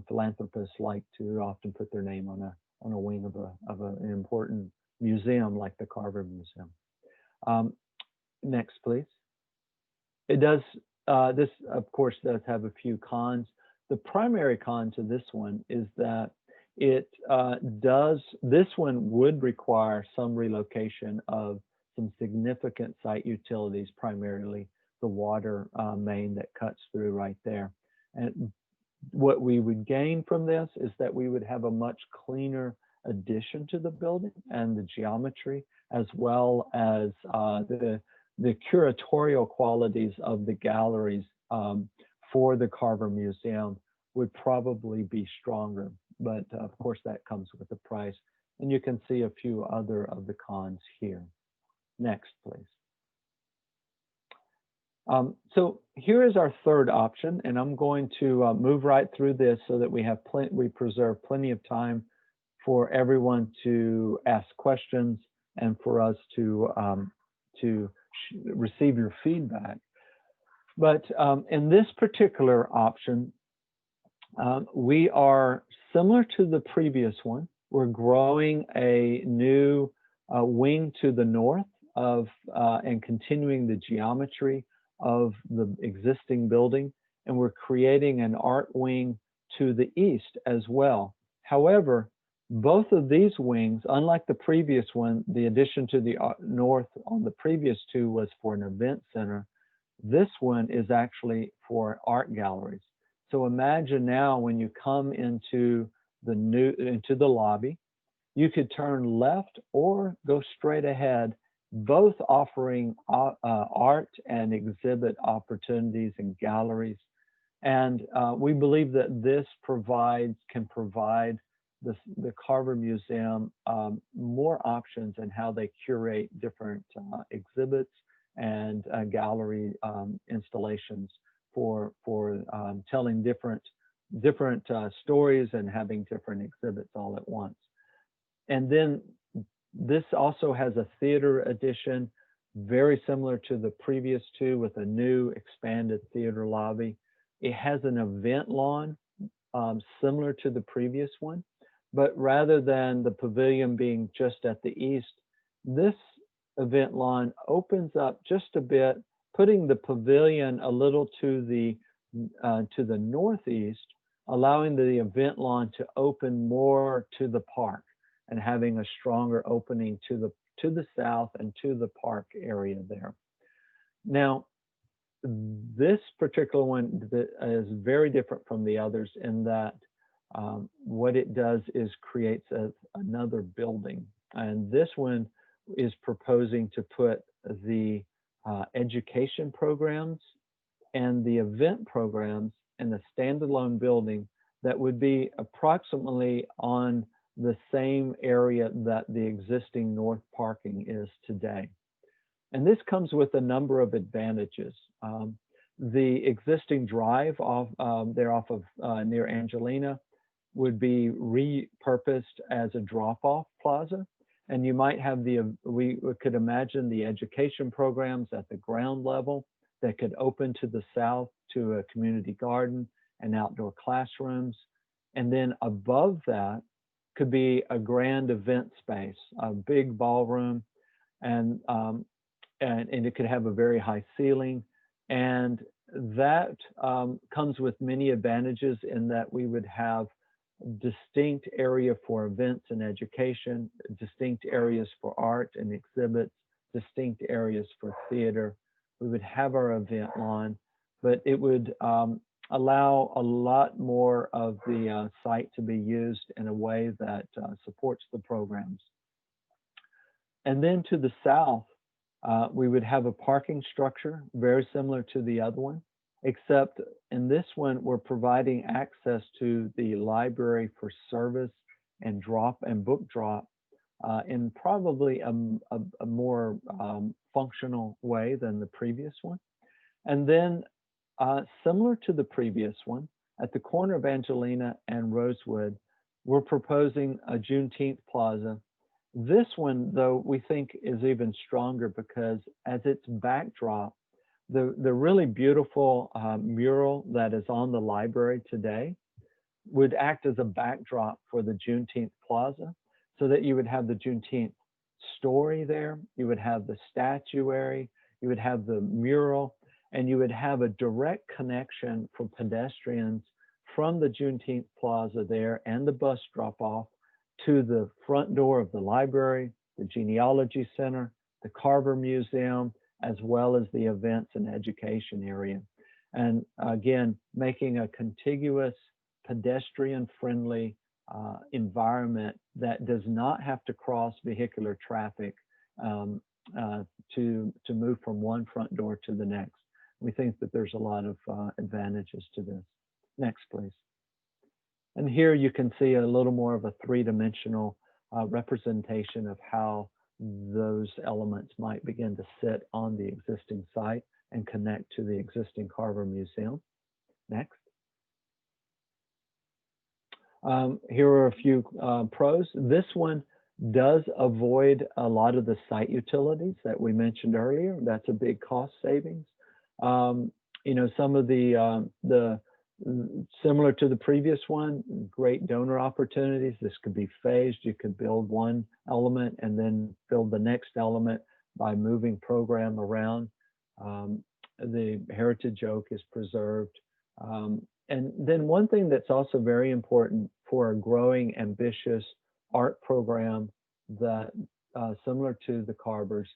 Philanthropists like to often put their name on a wing of an important museum like the Carver Museum. Next, please. It does, this of course does have a few cons. The primary con to this one is that this one would require some relocation of some significant site utilities, primarily the water main that cuts through right there. And what we would gain from this is that we would have a much cleaner addition to the building and the geometry, as well as the curatorial qualities of the galleries for the Carver Museum would probably be stronger. But of course, that comes with a price. And you can see a few other of the cons here. Next, please. So here is our third option, and I'm going to move right through this so that we preserve plenty of time for everyone to ask questions and for us to receive your feedback. But in this particular option, we are similar to the previous one. We're growing a new wing to the north and continuing the geometry of the existing building, and we're creating an art wing to the east as well. However, both of these wings, unlike the previous one, the addition to the north on the previous two was for an event center. This one is actually for art galleries. So imagine now when you come into the lobby, you could turn left or go straight ahead, both offering art and exhibit opportunities and galleries. And we believe that this can provide the Carver Museum more options in how they curate different exhibits and gallery installations for telling different stories and having different exhibits all at once. And then this also has a theater edition, very similar to the previous two, with a new expanded theater lobby. It has an event lawn similar to the previous one, but rather than the pavilion being just at the east, this event lawn opens up just a bit, putting the pavilion a little to the northeast, allowing the event lawn to open more to the park and having a stronger opening to the south and to the park area there. Now, this particular one is very different from the others in that what it does is creates another building. And this one is proposing to put the education programs and the event programs in a standalone building that would be approximately on the same area that the existing north parking is today. And this comes with a number of advantages. The existing drive off of near Angelina would be repurposed as a drop-off plaza. And you might have we could imagine the education programs at the ground level that could open to the south to a community garden and outdoor classrooms. And then above that could be a grand event space, a big ballroom, and it could have a very high ceiling. And that comes with many advantages in that we would have distinct area for events and education, distinct areas for art and exhibits, distinct areas for theater. We would have our event lawn, but it would allow a lot more of the site to be used in a way that supports the programs. And then to the south, we would have a parking structure very similar to the other one, except in this one, we're providing access to the library for service and book drop in probably a more functional way than the previous one. And then similar to the previous one, at the corner of Angelina and Rosewood, we're proposing a Juneteenth Plaza. This one, though, we think is even stronger because as its backdrop, the really beautiful mural that is on the library today would act as a backdrop for the Juneteenth Plaza, so that you would have the Juneteenth story there, you would have the statuary, you would have the mural, and you would have a direct connection for pedestrians from the Juneteenth Plaza there and the bus drop-off to the front door of the library, the Genealogy Center, the Carver Museum, as well as the events and education area. And again, making a contiguous, pedestrian-friendly environment that does not have to cross vehicular traffic to move from one front door to the next. We think that there's a lot of advantages to this. Next, please. And here you can see a little more of a three-dimensional representation of how those elements might begin to sit on the existing site and connect to the existing Carver Museum. Next. Here are a few pros. This one does avoid a lot of the site utilities that we mentioned earlier. That's a big cost savings. You know, some of the similar to the previous one, great donor opportunities. This could be phased. You could build one element and then build the next element by moving program around. The heritage oak is preserved. And then one thing that's also very important for a growing, ambitious art program that similar to the Carvers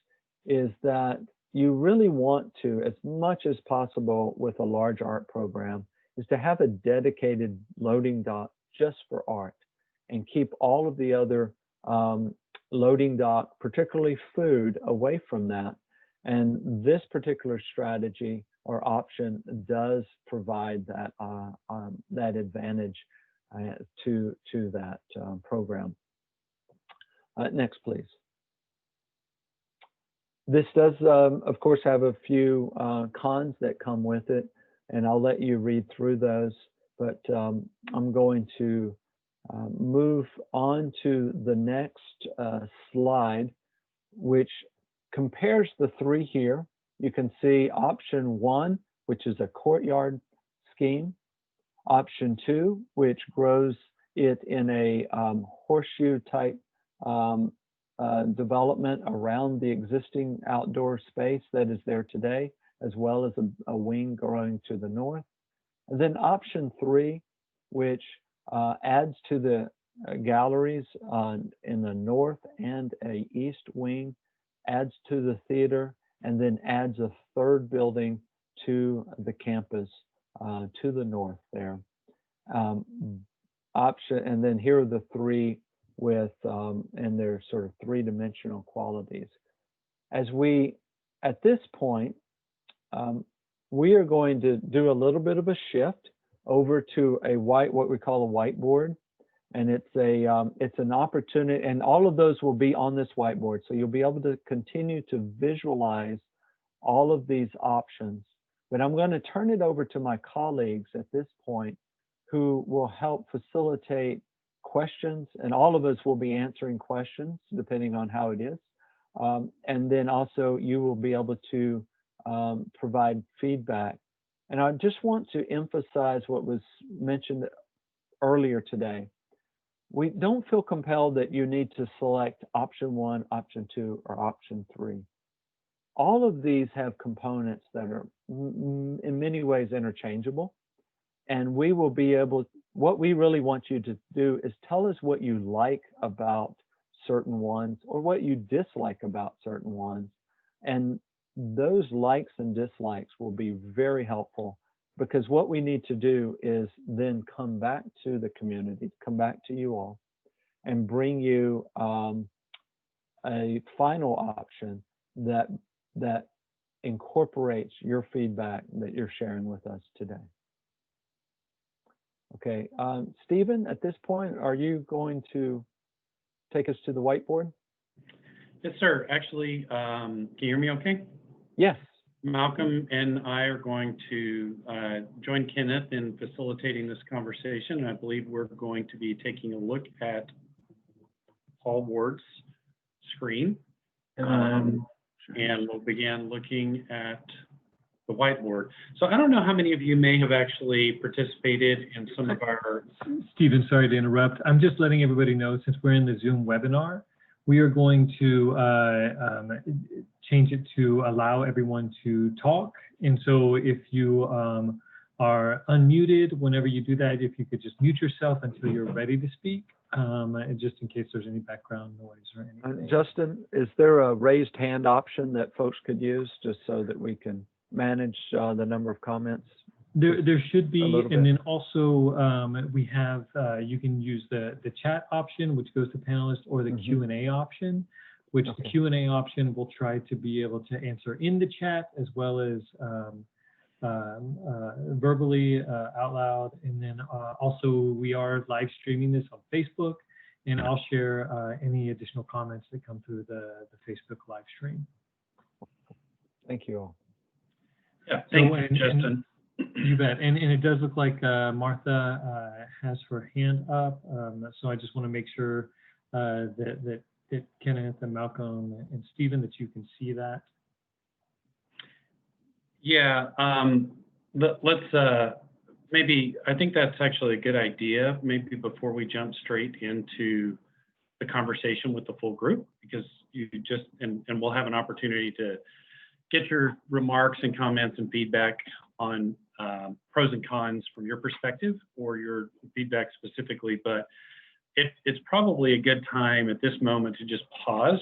is that you really want to, as much as possible with a large art program, is to have a dedicated loading dock just for art and keep all of the other loading dock, particularly food, away from that. And this particular strategy or option does provide that that advantage to that program. Next, please. This does, of course, have a few cons that come with it, and I'll let you read through those, but I'm going to move on to the next slide, which compares the three here. You can see option 1, which is a courtyard scheme, option 2, which grows it in a horseshoe type development around the existing outdoor space that is there today, as well as a wing growing to the north. And then option 3, which adds to the galleries in the north and a east wing, adds to the theater, and then adds a third building to the campus to the north there. And then here are the three with, and their sort of three-dimensional qualities. As we, at this point, we are going to do a little bit of a shift over to what we call a whiteboard. And it's an opportunity, and all of those will be on this whiteboard. So you'll be able to continue to visualize all of these options. But I'm going to turn it over to my colleagues at this point who will help facilitate questions, and all of us will be answering questions depending on how it is. And then also you will be able to provide feedback. And I just want to emphasize what was mentioned earlier today. We don't feel compelled that you need to select option 1, option 2, or option 3. All of these have components that are in many ways interchangeable. And we will be able, what we really want you to do is tell us what you like about certain ones or what you dislike about certain ones. And those likes and dislikes will be very helpful, because what we need to do is then come back to the community, come back to you all, and bring you a final option that incorporates your feedback that you're sharing with us today. Okay, Stephen, at this point, are you going to take us to the whiteboard? Yes, sir. Actually, can you hear me okay? Yes. Malcolm and I are going to join Kenneth in facilitating this conversation. I believe we're going to be taking a look at Paul Ward's screen. And we'll begin looking at the whiteboard. So I don't know how many of you may have actually participated in some of our... Stephen, sorry to interrupt. I'm just letting everybody know, since we're in the Zoom webinar, we are going to change it to allow everyone to talk. And so if you are unmuted, whenever you do that, if you could just mute yourself until you're ready to speak, just in case there's any background noise or anything. Justin, is there a raised hand option that folks could use just so that we can manage the number of comments? There should be, and then also we have, you can use the chat option, which goes to panelists, or the Q&A option, which the Q&A option will try to be able to answer in the chat as well as verbally out loud. And then also we are live streaming this on Facebook, and I'll share any additional comments that come through the Facebook live stream. Thank you all. Yeah, thank you, Justin. You bet. And it does look like Martha has her hand up. So I just want to make sure that Kenneth and Malcolm and Stephen, that you can see that. Yeah, let's maybe, I think that's actually a good idea, maybe before we jump straight into the conversation with the full group, because you just, and we'll have an opportunity to get your remarks and comments and feedback on pros and cons from your perspective or your feedback specifically, but it's probably a good time at this moment to just pause.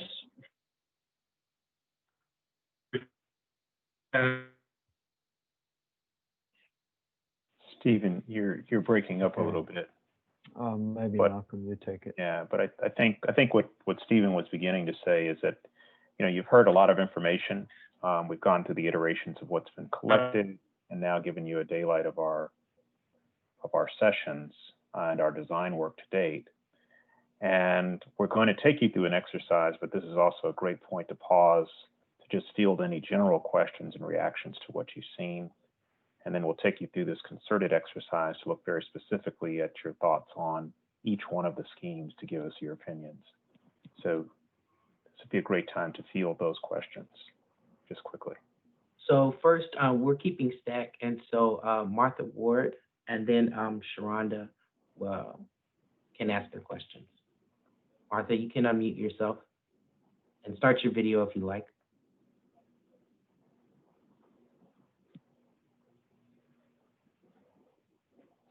Stephen, you're breaking up a little bit. Maybe but, Malcolm, you take it. Yeah, but I think what Stephen was beginning to say is that, you know, you've heard a lot of information. We've gone through the iterations of what's been collected, and now given you a daylight of our sessions and our design work to date. And we're going to take you through an exercise, but this is also a great point to pause to just field any general questions and reactions to what you've seen. And then we'll take you through this concerted exercise to look very specifically at your thoughts on each one of the schemes to give us your opinions. So this would be a great time to field those questions just quickly. So first, we're keeping stack, and so Martha Ward and then Sharonda can ask their questions. Martha, you can unmute yourself and start your video if you like.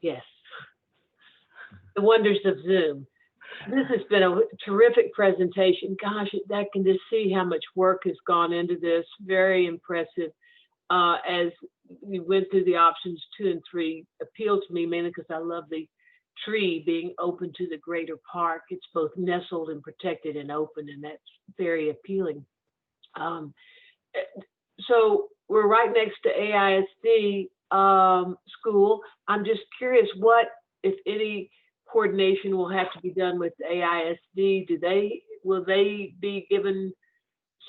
Yes. The wonders of Zoom. This has been a terrific presentation. Gosh, I can just see how much work has gone into this. Very impressive. As we went through the options 2 and 3, appealed to me mainly because I love the tree being open to the greater park. It's both nestled and protected and open, and that's very appealing. So we're right next to AISD school. I'm just curious, what, if any, coordination will have to be done with AISD? Will they be given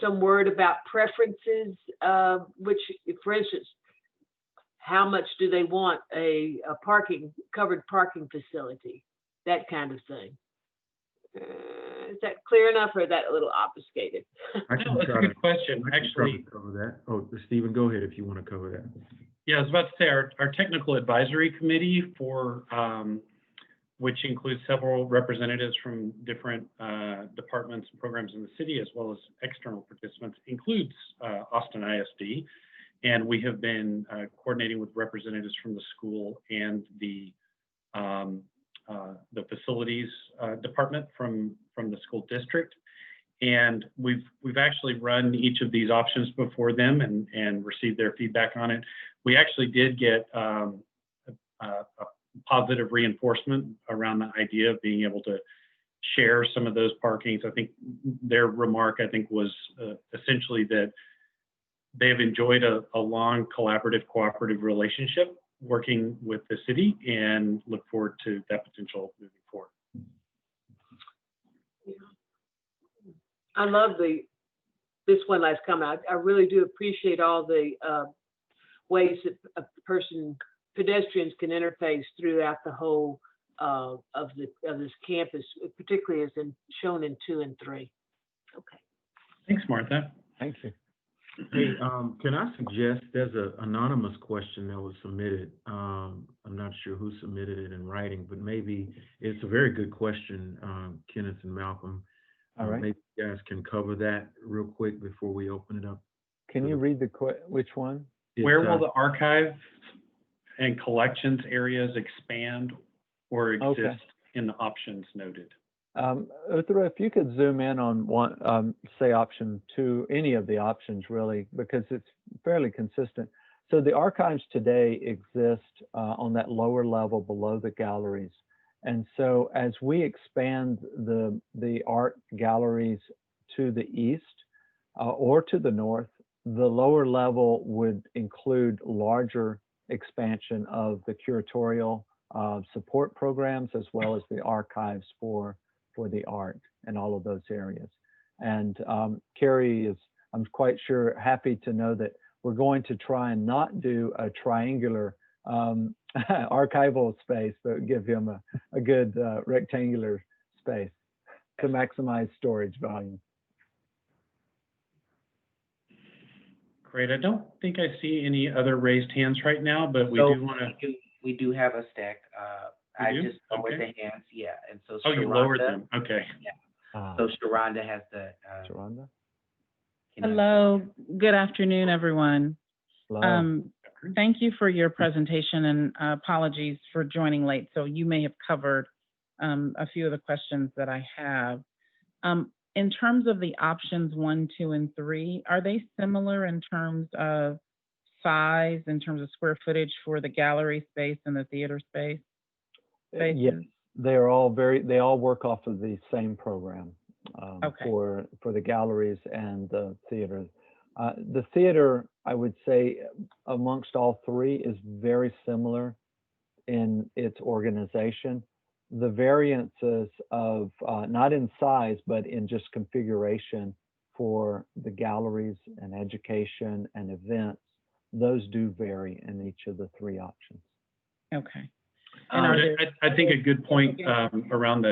some word about preferences, which, for instance, how much do they want a covered parking facility, that kind of thing. Is that clear enough, or is that a little obfuscated? I No, that's a good question. I can Actually, cover that. Oh, Stephen, go ahead if you want to cover that. yeah, I was about to say our technical advisory committee for which includes several representatives from different departments and programs in the city, as well as external participants, includes Austin ISD. And we have been coordinating with representatives from the school and the facilities department from the school district. And we've actually run each of these options before them and received their feedback on it. We actually did get a positive reinforcement around the idea of being able to share some of those parkings. I think their remark, was essentially that they have enjoyed a long collaborative, cooperative relationship working with the city and look forward to that potential moving forward. I love this one that's come out. I really do appreciate all the ways that pedestrians can interface throughout the whole of this campus, particularly as shown in 2 and 3. Okay. Thanks, Martha. Thank you. Hey, can I suggest there's an anonymous question that was submitted. I'm not sure who submitted it in writing, but maybe it's a very good question, Kenneth and Malcolm. All right. Maybe you guys can cover that real quick before we open it up. Can you read which one? Where will the archive and collections areas expand or exist in the options noted? Uthra, if you could zoom in on one, say option 2, any of the options really, because it's fairly consistent. So the archives today exist on that lower level below the galleries. And so as we expand the art galleries to the east or to the north, the lower level would include larger expansion of the curatorial support programs, as well as the archives for the art and all of those areas. And Carrie is, I'm quite sure, happy to know that we're going to try and not do a triangular archival space, but give him a good rectangular space to maximize storage volume. Great. I don't think I see any other raised hands right now, but we do want to. We do have a stack. I do? just lowered Okay. the hands, yeah, and so. Oh, you lowered them. Okay. So Sharonda has the. Sharonda? Hello, good afternoon, everyone. Hello. Thank you for your presentation, and apologies for joining late. So you may have covered a few of the questions that I have. In terms of the options 1, 2, and 3, are they similar in terms of size, in terms of square footage for the gallery space and the theater space? Yes, they all work off of the same program for the galleries and the theater. The theater, I would say, amongst all 3 is very similar in its organization. The variances of, not in size, but in just configuration for the galleries and education and events, those do vary in each of the 3 options. Okay. I think a good point around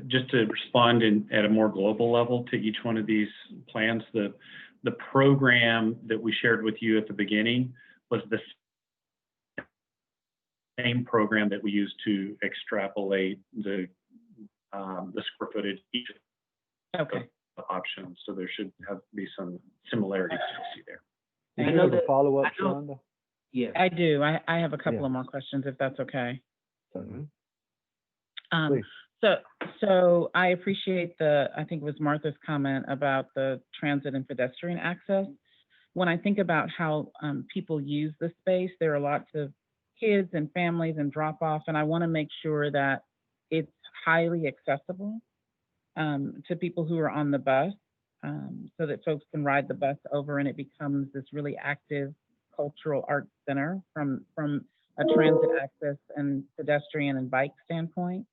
just to respond at a more global level to each one of these plans, the program that we shared with you at the beginning was the same program that we used to extrapolate the square footage each of the options. So there should be some similarities to see there. Do you have a follow-up, Sharonda? Yes. I do. I have a couple of more questions, if that's okay. Please. So I appreciate I think it was Martha's comment about the transit and pedestrian access. When I think about how people use the space, there are lots of kids and families and drop off, and I want to make sure that it's highly accessible to people who are on the bus, so that folks can ride the bus over and it becomes this really active cultural arts center from a transit access and pedestrian and bike standpoint.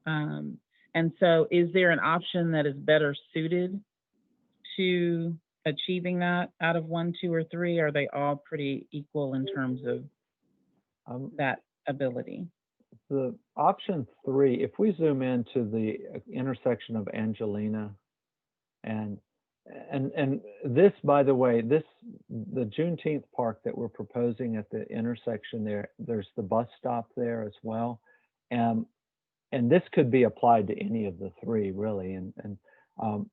And so is there an option that is better suited to achieving that out of 1, 2, or 3? Are they all pretty equal in terms of that ability. The option 3, if we zoom into the intersection of Angelina and this, by the way, the Juneteenth park that we're proposing at the intersection there's the bus stop there as well. And this could be applied to any of the 3 really.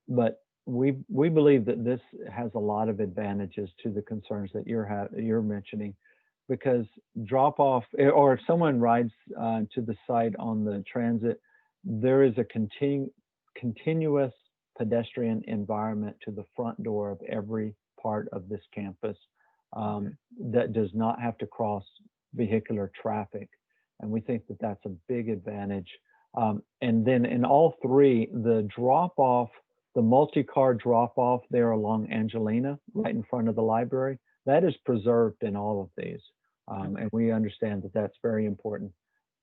But we believe that this has a lot of advantages to the concerns that you're mentioning, because drop off, or if someone rides to the site on the transit, there is a continuous pedestrian environment to the front door of every part of this campus that does not have to cross vehicular traffic. And we think that that's a big advantage. And then in all 3, the drop-off, the multi-car drop-off there along Angelina, right in front of the library, that is preserved in all of these. And we understand that that's very important.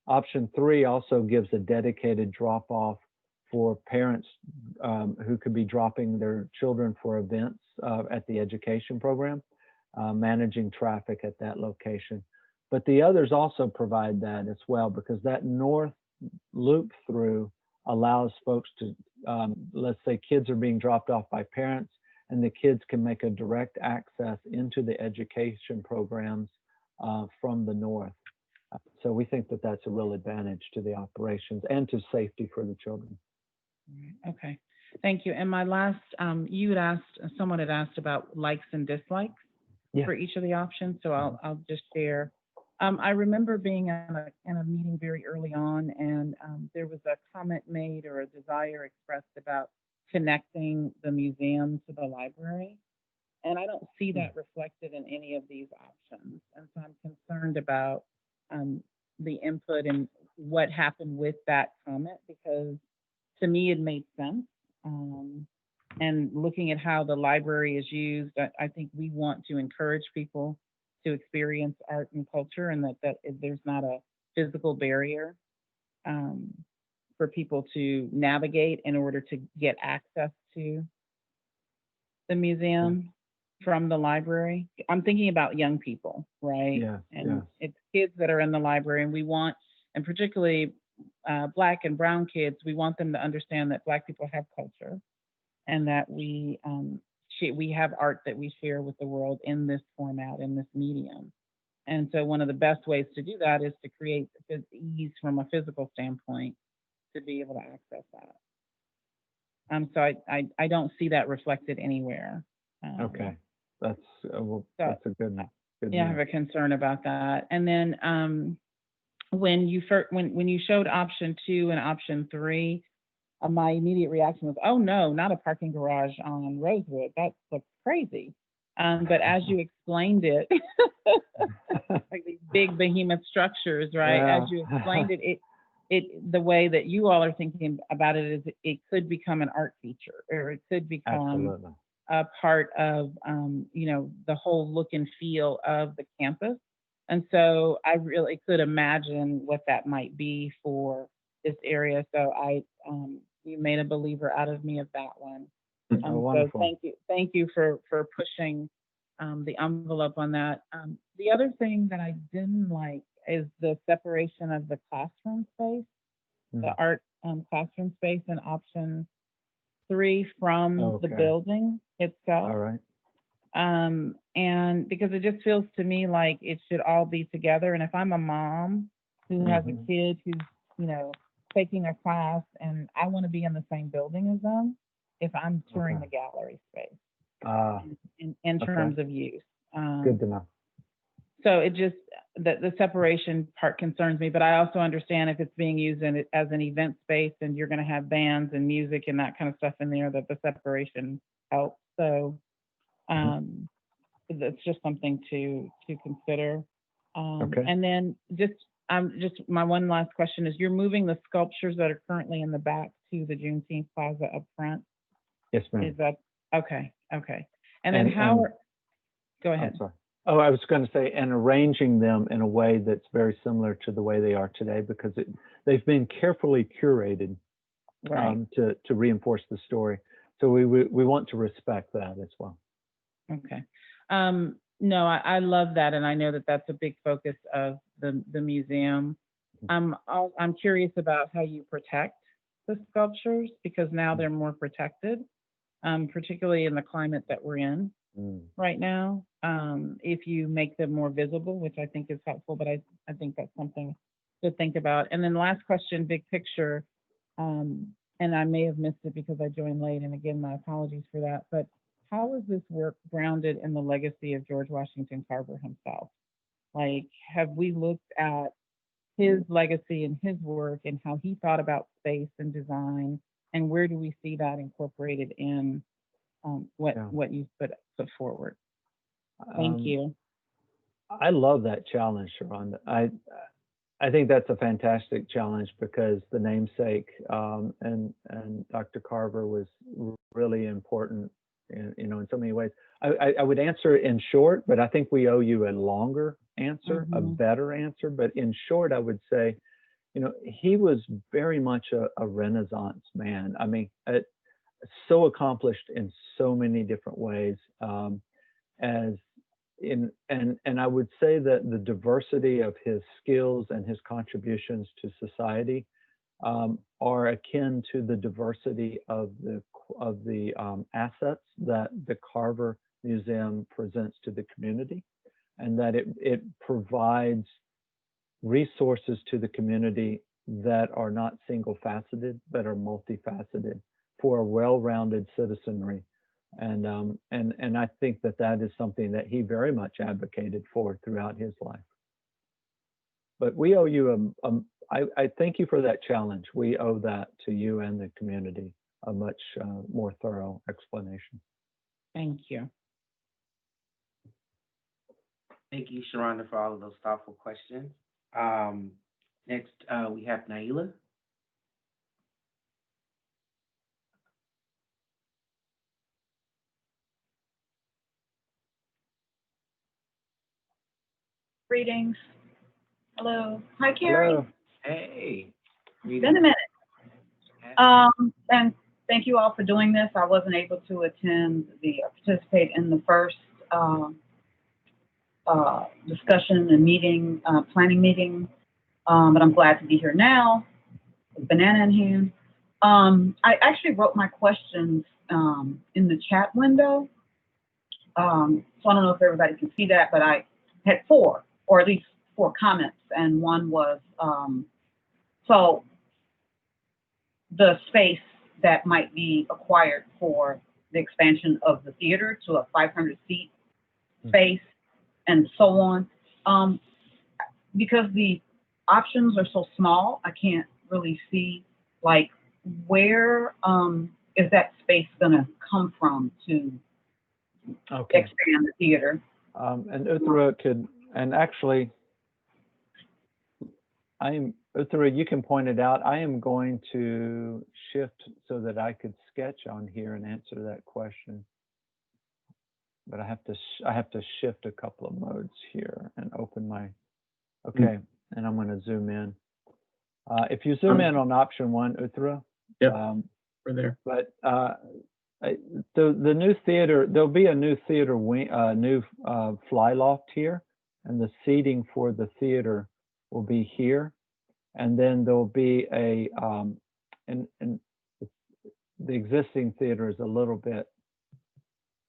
Option 3 also gives a dedicated drop-off for parents who could be dropping their children for events at the education program, managing traffic at that location. But the others also provide that as well, because that north loop through allows folks to, let's say kids are being dropped off by parents, and the kids can make a direct access into the education programs from the north. So we think that that's a real advantage to the operations and to safety for the children. Okay, thank you. And my last, someone had asked about likes and dislikes for each of the options, so I'll just share. I remember being in a meeting very early on, and there was a comment made or a desire expressed about connecting the museum to the library. And I don't see that reflected in any of these options. And so I'm concerned about the input and what happened with that comment, because to me it made sense. And looking at how the library is used, I think we want to encourage people to experience art and culture, and that there's not a physical barrier for people to navigate in order to get access to the museum from the library. I'm thinking about young people, right? It's kids that are in the library, and we want, and particularly Black and brown kids, we want them to understand that Black people have culture, and that we have art that we share with the world in this format, in this medium. And so one of the best ways to do that is to create ease from a physical standpoint to be able to access that. So I don't see that reflected anywhere. Okay, that's a good yeah, I have a concern about that. And then when you showed option 2 and option 3, my immediate reaction was, oh no, not a parking garage on Rosewood. That looks crazy. But as you explained it, like these big behemoth structures, right? Yeah. As you explained it, the way that you all are thinking about it is it could become an art feature, or it could become a part of, the whole look and feel of the campus. And so I really could imagine what that might be for this area. So you made a believer out of me of that one. So thank you for pushing the envelope on that. The other thing that I didn't like is the separation of the classroom space, the art classroom space in option 3 from the building itself. All right. And because it just feels to me like it should all be together. And if I'm a mom who has a kid who's, taking a class, and I want to be in the same building as them, if I'm touring the gallery space in terms of use. Good to know. So it just, the separation part concerns me, but I also understand if it's being used as an event space and you're going to have bands and music and that kind of stuff in there, that the separation helps. So that's just something to consider. And then just my one last question is, you're moving the sculptures that are currently in the back to the Juneteenth Plaza up front? Yes, ma'am. Is that, okay. And then go ahead. I'm sorry. Oh, I was going to say, and arranging them in a way that's very similar to the way they are today, because they've been carefully curated to reinforce the story. So we want to respect that as well. Okay. No, I love that, and I know that that's a big focus of the museum. I'm curious about how you protect the sculptures, because now they're more protected, particularly in the climate that we're in right now. If you make them more visible, which I think is helpful, but I think that's something to think about. And then last question, big picture, and I may have missed it because I joined late, and again, my apologies for that, but how is this work grounded in the legacy of George Washington Carver himself? Like, have we looked at his legacy and his work and how he thought about space and design, and where do we see that incorporated in what you put forward? Thank you. I love that challenge, Sharonda. I think that's a fantastic challenge, because the namesake and Dr. Carver was really important, in so many ways. I would answer it in short, but I think we owe you a longer answer, a better answer. But in short, I would say, he was very much a Renaissance man. I mean, so accomplished in so many different ways. And I would say that the diversity of his skills and his contributions to society are akin to the diversity of the assets that the Carver Museum presents to the community, and that it provides resources to the community that are not single-faceted, but are multifaceted for a well-rounded citizenry. And I think that is something that he very much advocated for throughout his life. But we owe you I thank you for that challenge. We owe that to you and the community, a much more thorough explanation. Thank you. Thank you, Sharonda, for all of those thoughtful questions. Next, we have Naila. Greetings. Hello. Hi, Carrie. Hello. Hey. It's been a minute. And thank you all for doing this. I wasn't able to participate in the first discussion and meeting, planning meeting, but I'm glad to be here now with banana in hand. I actually wrote my questions in the chat window. So I don't know if everybody can see that, but I had 4, or at least 4 comments, and one was, so the space that might be acquired for the expansion of the theater to a 500-seat space, and so on. Because the options are so small, I can't really see, like, where is that space gonna come from to expand the theater? And Uthra could, and actually, Uthra, you can point it out. I am going to shift so that I could sketch on here and answer that question. But I have to shift a couple of modes here and open my, and I'm going to zoom in. If you zoom in on option 1, Uthra. Yep, we're there. But the new theater, there'll be a new theater wing, new fly loft here, and the seating for the theater will be here, and then there'll be a and the existing theater is a little bit,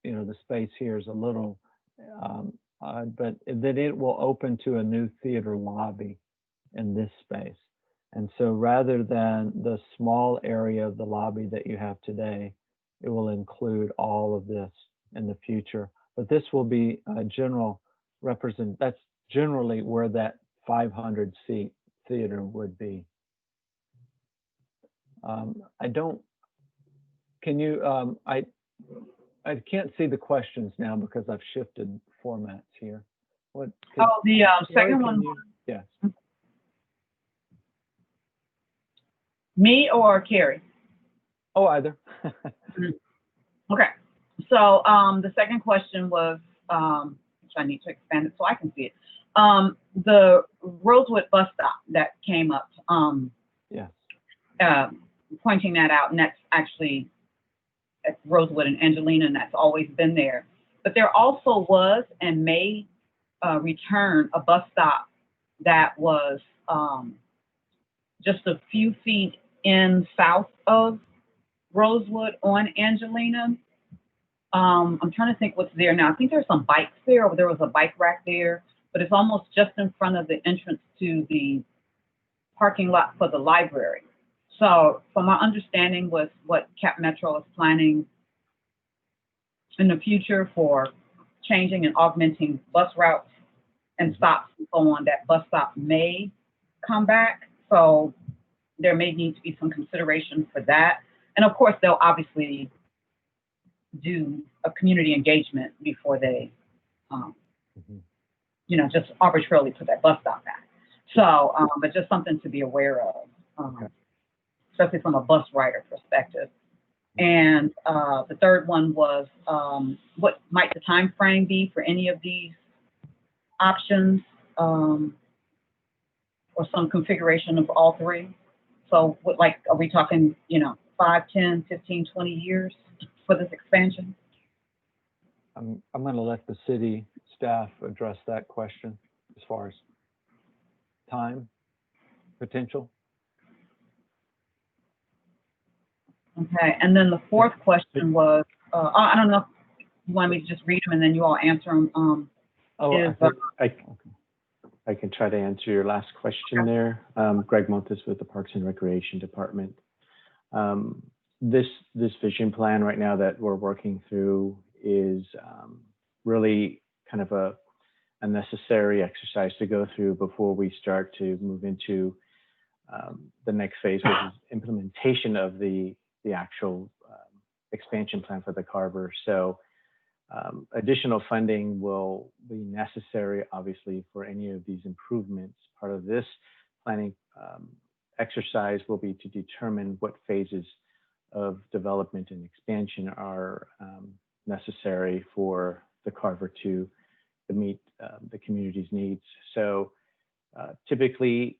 the space here is a little but then it will open to a new theater lobby in this space. And so rather than the small area of the lobby that you have today, it will include all of this in the future. But this will be a general that's generally where that 500-seat theater would be. I can't see the questions now because I've shifted formats here. The second one. Yes. Me or Carrie? Oh, either. Okay. So the second question was, which I need to expand it so I can see it. The Rosewood bus stop that came up. Yes. Pointing that out, and that's actually at Rosewood and Angelina, and that's always been there. But there also was and may return a bus stop that was just a few feet in south of Rosewood on Angelina. I'm trying to think what's there now. I think there's some bikes there, or there was a bike rack there, but it's almost just in front of the entrance to the parking lot for the library. So from my understanding with what Cap Metro is planning in the future for changing and augmenting bus routes and stops and so on, that bus stop may come back. So there may need to be some consideration for that. And of course, they'll obviously do a community engagement before they, you know, just arbitrarily put that bus stop back. So, but just something to be aware of, especially from a bus rider perspective. And the third one was, what might the time frame be for any of these options, or some configuration of all three? So what, like, are we talking, you know, 5, 10, 15, 20 years for this expansion? I'm going to let the city staff address that question as far as time potential. Okay, and then the fourth question was, I don't know if you want me to just read them and then you all answer them. I can try to answer your last question there. Greg Montes with the Parks and Recreation Department. This vision plan right now that we're working through is really kind of a necessary exercise to go through before we start to move into the next phase, which is implementation of the actual expansion plan for the Carver. So additional funding will be necessary, obviously, for any of these improvements. Part of this planning exercise will be to determine what phases of development and expansion are necessary for the Carver to meet the community's needs. So typically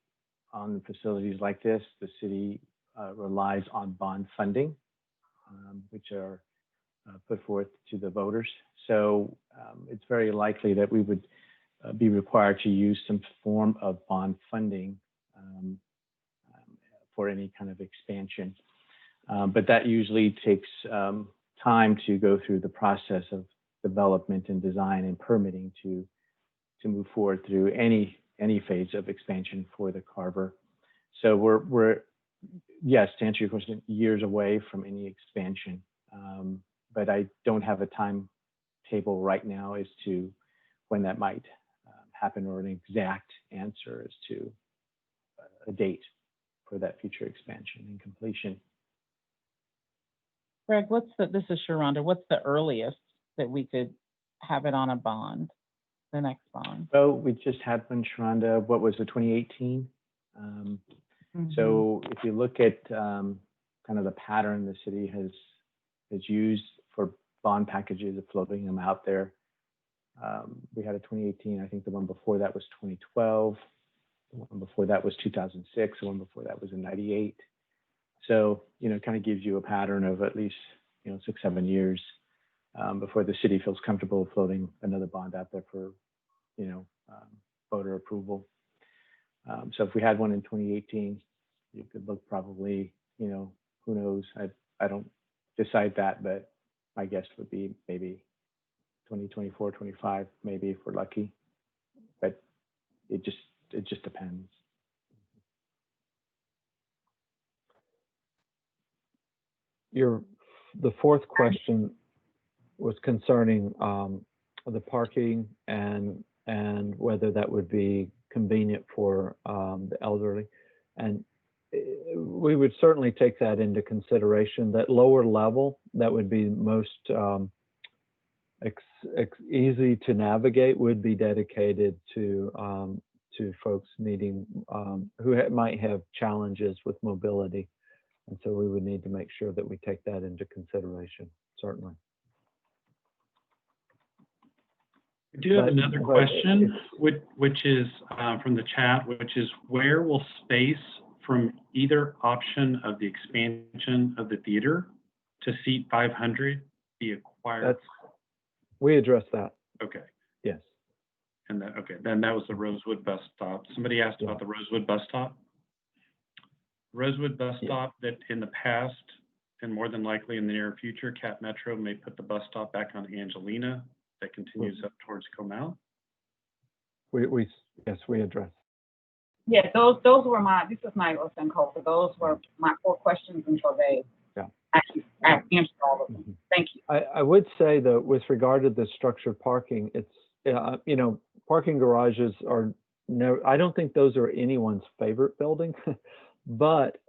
on facilities like this, the city relies on bond funding, which are put forth to the voters. So it's very likely that we would be required to use some form of bond funding for any kind of expansion. But that usually takes time to go through the process of development and design and permitting to move forward through any phase of expansion for the Carver. So we're yes, to answer your question, years away from any expansion. But I don't have a timetable right now as to when that might happen, or an exact answer as to a date for that future expansion and completion. Greg, this is Sharonda, what's the earliest that we could have it on a bond, the next bond? So we just had one, Sharonda, what was it, 2018? So if you look at kind of the pattern the city has used for bond packages of floating them out there, we had a 2018. I think the one before that was 2012. The one before that was 2006. The one before that was in 98. So, you know, it kind of gives you a pattern of at least, you know, 6-7 years before the city feels comfortable floating another bond out there for, you know, voter approval. So if we had one in 2018, you could look probably, you know, who knows? I don't decide that, but my guess would be maybe 2024, 25, maybe if we're lucky. But it just depends. The fourth question was concerning the parking and whether that would be convenient for the elderly. And we would certainly take that into consideration. That lower level, that would be most easy to navigate, would be dedicated to folks needing, who might have challenges with mobility. And so we would need to make sure that we take that into consideration, certainly. We do have another question, which is from the chat, which is, where will space from either option of the expansion of the theater to seat 500 be acquired? We addressed that, Okay. yes. And then, okay, then that was the Rosewood bus stop. Somebody asked Yeah. about the Rosewood bus stop. Rosewood bus Yeah. stop that in the past, and more than likely in the near future, Cat Metro may put the bus stop back on Angelina that continues up towards Comal. Yes, we addressed. Yeah, those were this is my open call. So those were my 4 questions, and so they actually answered all of them. Mhm. Thank you. I would say though, with regard to the structured parking, it's, you know, parking garages are no, I don't think those are anyone's favorite building, but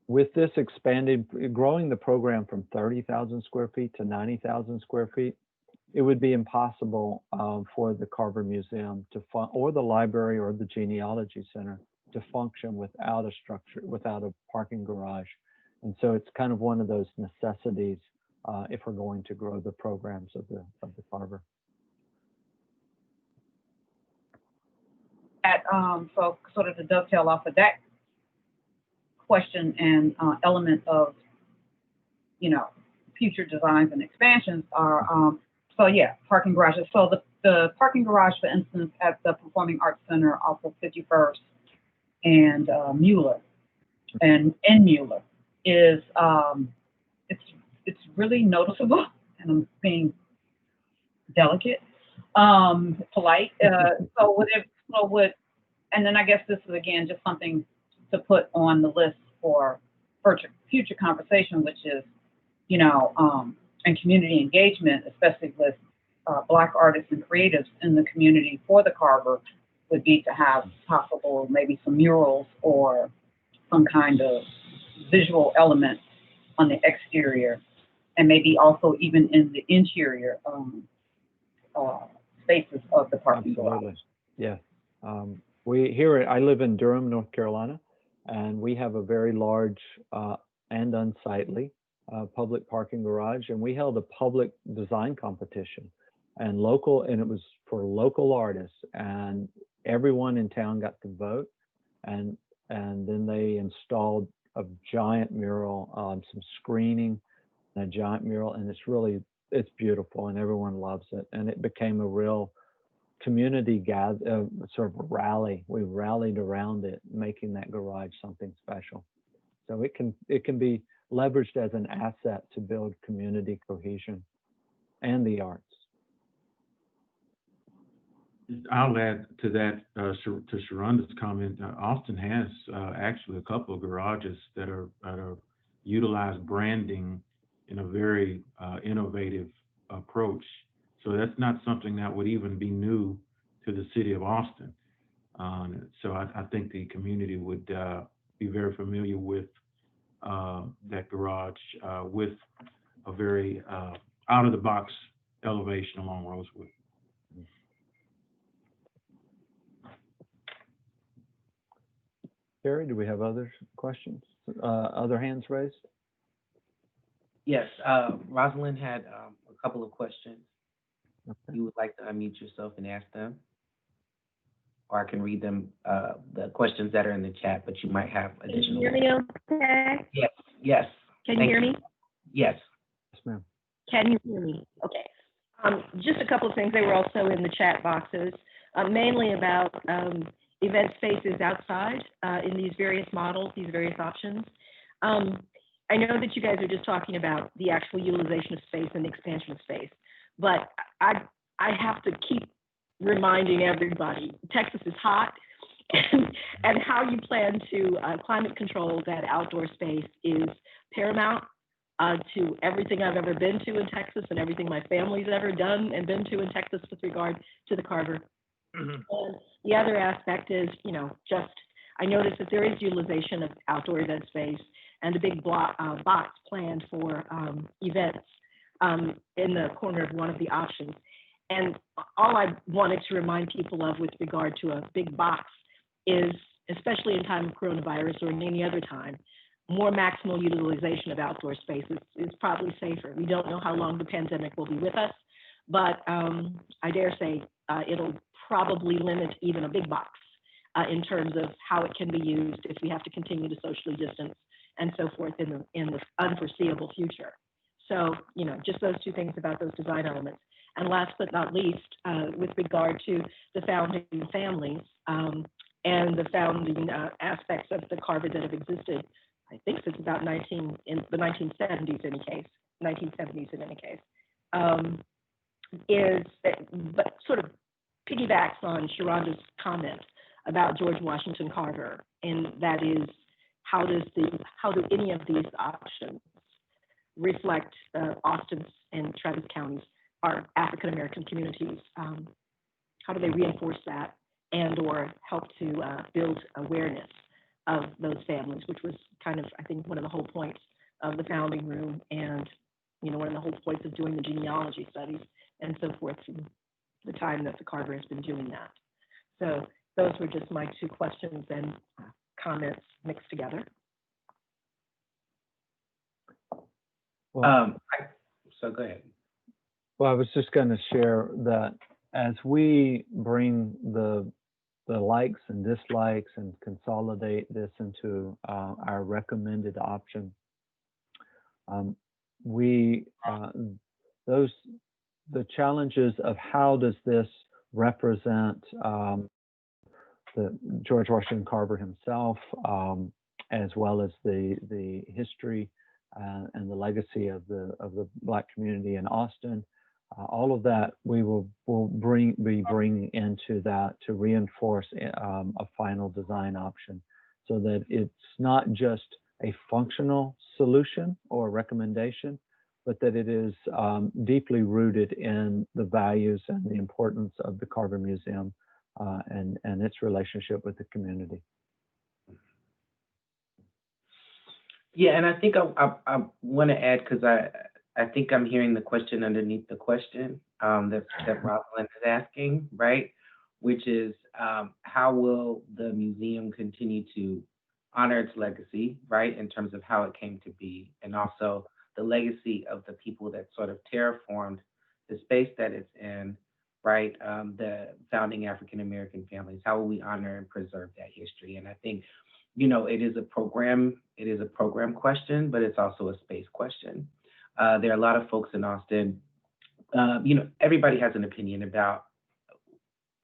with this expanded, growing the program from 30,000 square feet to 90,000 square feet, it would be impossible for the Carver Museum to or the library or the genealogy center to function without a structure, without a parking garage. And so it's kind of one of those necessities if we're going to grow the programs of the Carver. So sort of to dovetail off of that question and element of, you know, future designs and expansions are, so yeah, parking garages. So the parking garage, for instance, at the Performing Arts Center off of 51st and Mueller, and in Mueller is, it's really noticeable, and I'm being delicate, polite. And then I guess this is again just something to put on the list for future conversation, which is, you know, and community engagement, especially with Black artists and creatives in the community for the Carver, would be to have possible maybe some murals or some kind of visual element on the exterior, and maybe also even in the interior spaces of the parking garage. Yeah. I live in Durham, North Carolina, and we have a very large and unsightly public parking garage, and we held a public design competition, and it was for local artists, and everyone in town got to vote, and then they installed a giant mural, some screening, and a giant mural, and it's beautiful, and everyone loves it, and it became a real community sort of rally. We rallied around it, making that garage something special. So it can be leveraged as an asset to build community cohesion and the arts. I'll add to that, to Sharonda's comment. Austin has actually a couple of garages that are utilize branding in a very innovative approach. So that's not something that would even be new to the city of Austin. So I think the community would be very familiar with that garage with a very out-of-the-box elevation along Rosewood. Terry, do we have other questions? Other hands raised? Yes, Rosalind had a couple of questions. Okay. You would like to unmute yourself and ask them? Or I can read them, the questions that are in the chat, but you might have additional. Can you hear me okay? Yes, yes. Can you hear me? Yes. Yes, ma'am. Can you hear me? Okay. Just a couple of things. They were also in the chat boxes, mainly about event spaces outside in these various models, these various options. I know that you guys are just talking about the actual utilization of space and the expansion of space, but I have to keep reminding everybody, Texas is hot, and how you plan to climate control that outdoor space is paramount to everything I've ever been to in Texas and everything my family's ever done and been to in Texas with regard to the Carver. And the other aspect is, I noticed that there is utilization of outdoor event space and a big box planned for events in the corner of one of the options. And all I wanted to remind people of with regard to a big box is, especially in time of coronavirus or in any other time, more maximal utilization of outdoor spaces is probably safer. We don't know how long the pandemic will be with us, but I dare say it'll probably limit even a big box in terms of how it can be used if we have to continue to socially distance and so forth in the unforeseeable future. So, just those two things about those design elements. And last but not least, with regard to the founding families and the founding aspects of the Carver that have existed, I think since about in the 1970s in any case, but sort of piggybacks on Sharonda's comment about George Washington Carver, and that is, how do any of these options reflect Austin's and Travis County's, our African American communities? How do they reinforce that and or help to build awareness of those families, which was kind of, I think, one of the whole points of the founding room, and one of the whole points of doing the genealogy studies and so forth from the time that the Carver has been doing that. So those were just my two questions and comments mixed together. Well, So go ahead. well, I was just going to share that as we bring the likes and dislikes and consolidate this into our recommended option, the challenges of how does this represent the George Washington Carver himself, as well as the history and the legacy of the Black community in Austin. All of that we will be bringing into that to reinforce a final design option, so that it's not just a functional solution or recommendation, but that it is deeply rooted in the values and the importance of the Carver Museum and its relationship with the community. Yeah, and I think I want to add, because I think I'm hearing the question underneath the question that Rosalind is asking, right? Which is, how will the museum continue to honor its legacy, right, in terms of how it came to be, and also the legacy of the people that sort of terraformed the space that it's in, right? The founding African American families. How will we honor and preserve that history? And I think, it is a program question, but it's also a space question. There are a lot of folks in Austin, everybody has an opinion about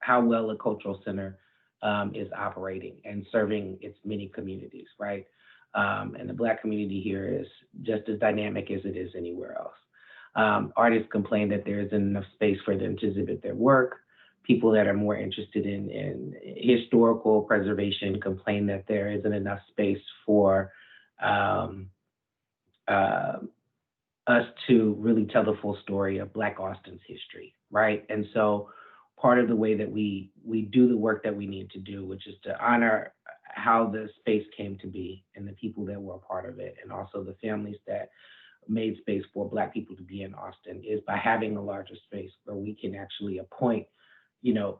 how well a cultural center is operating and serving its many communities, right? And the Black community here is just as dynamic as it is anywhere else. Artists complain that there isn't enough space for them to exhibit their work. People that are more interested in historical preservation complain that there isn't enough space for us to really tell the full story of Black Austin's history, right? And so part of the way that we do the work that we need to do, which is to honor how the space came to be and the people that were a part of it, and also the families that made space for Black people to be in Austin, is by having a larger space where we can actually appoint,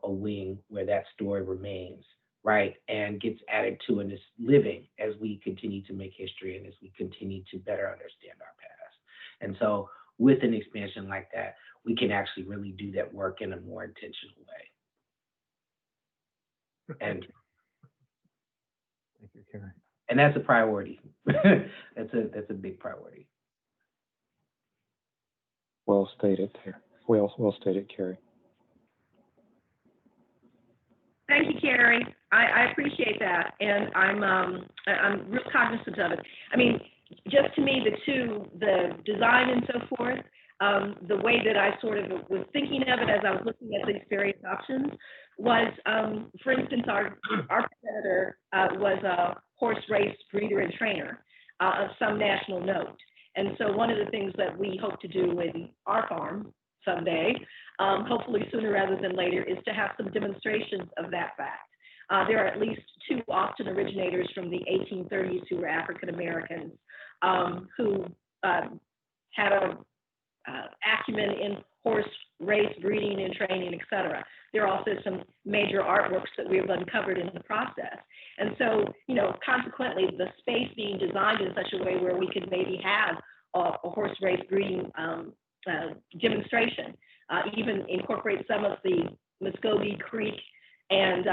a wing where that story remains, right, and gets added to and is living as we continue to make history and as we continue to better understand our past. And so with an expansion like that, we can actually really do that work in a more intentional way. And thank you, Carrie. And that's a priority. That's a big priority. Well stated there. Well stated, Carrie. Thank you, Carrie. I appreciate that, and I'm real cognizant of it. I mean, just to me, the design and so forth, the way that I sort of was thinking of it as I was looking at these various options was, for instance, our competitor was a horse race breeder and trainer of some national note. And so one of the things that we hope to do in our farm someday, hopefully sooner rather than later, is to have some demonstrations of that fact. There are at least two Austin originators from the 1830s who were African Americans who had a acumen in horse race breeding and training, et cetera. There are also some major artworks that we have uncovered in the process. And so, consequently, the space being designed in such a way where we could maybe have a horse race breeding demonstration, even incorporate some of the Muscogee Creek and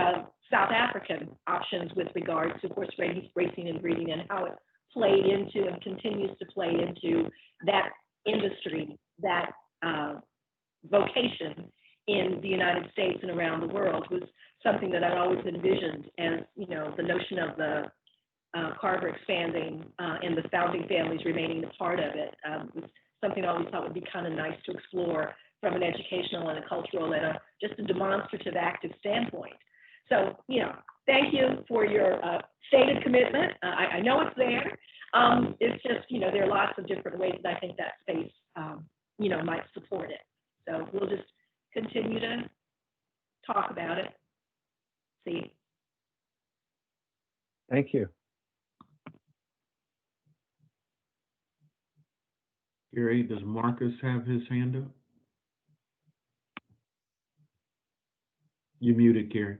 South African options with regard to horse racing and breeding, and how it played into and continues to play into that industry that vocation in the United States and around the world was something that I'd always envisioned as, the notion of the Carver expanding and the founding families remaining a part of it was something I always thought would be kind of nice to explore from an educational and a cultural and just a demonstrative active standpoint. So, thank you for your stated commitment. I know it's there. It's just, there are lots of different ways that I think that space, might support it. So we'll just continue to talk about it. See. Thank you. Gary, does Marcus have his hand up? You muted, Gary.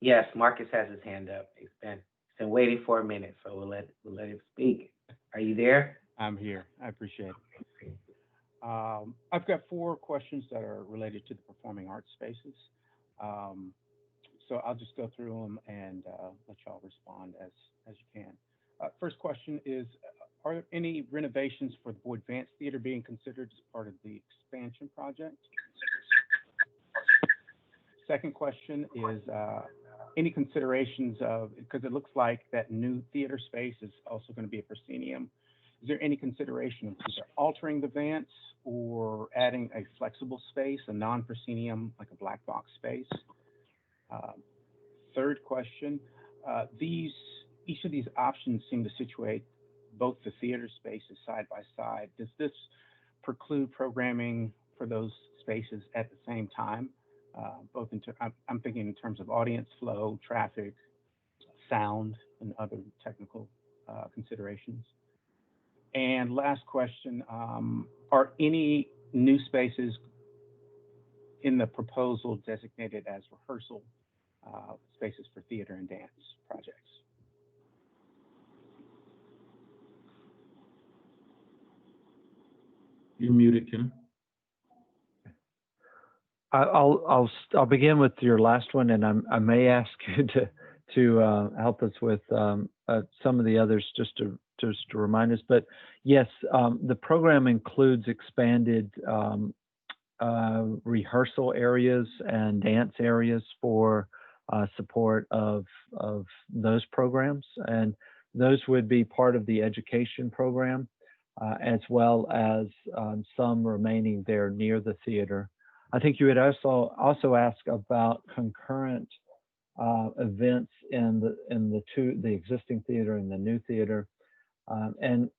Yes, Marcus has his hand up. He's been waiting for a minute, so we'll let him speak. Are you there? I'm here. I appreciate it. I've got 4 questions that are related to the performing arts spaces. So I'll just go through them and let y'all respond as you can. First question is, are there any renovations for the Boyd Vance Theater being considered as part of the expansion project? Second question is, any considerations of, because it looks like that new theater space is also going to be a proscenium. Is there any consideration of either altering the Vance or adding a flexible space, a non-proscenium, like a black box space? Third question, each of these options seem to situate both the theater spaces side by side. Does this preclude programming for those spaces at the same time? Both I'm thinking in terms of audience flow, traffic, sound, and other technical considerations. And last question, are any new spaces in the proposal designated as rehearsal spaces for theater and dance projects? You're muted, Ken. I'll begin with your last one, and I may ask you to help us with some of the others just to remind us. But yes, the program includes expanded rehearsal areas and dance areas for support of those programs, and those would be part of the education program, as well as some remaining there near the theater. I think you would also ask about concurrent events in the existing theater and the new theater, and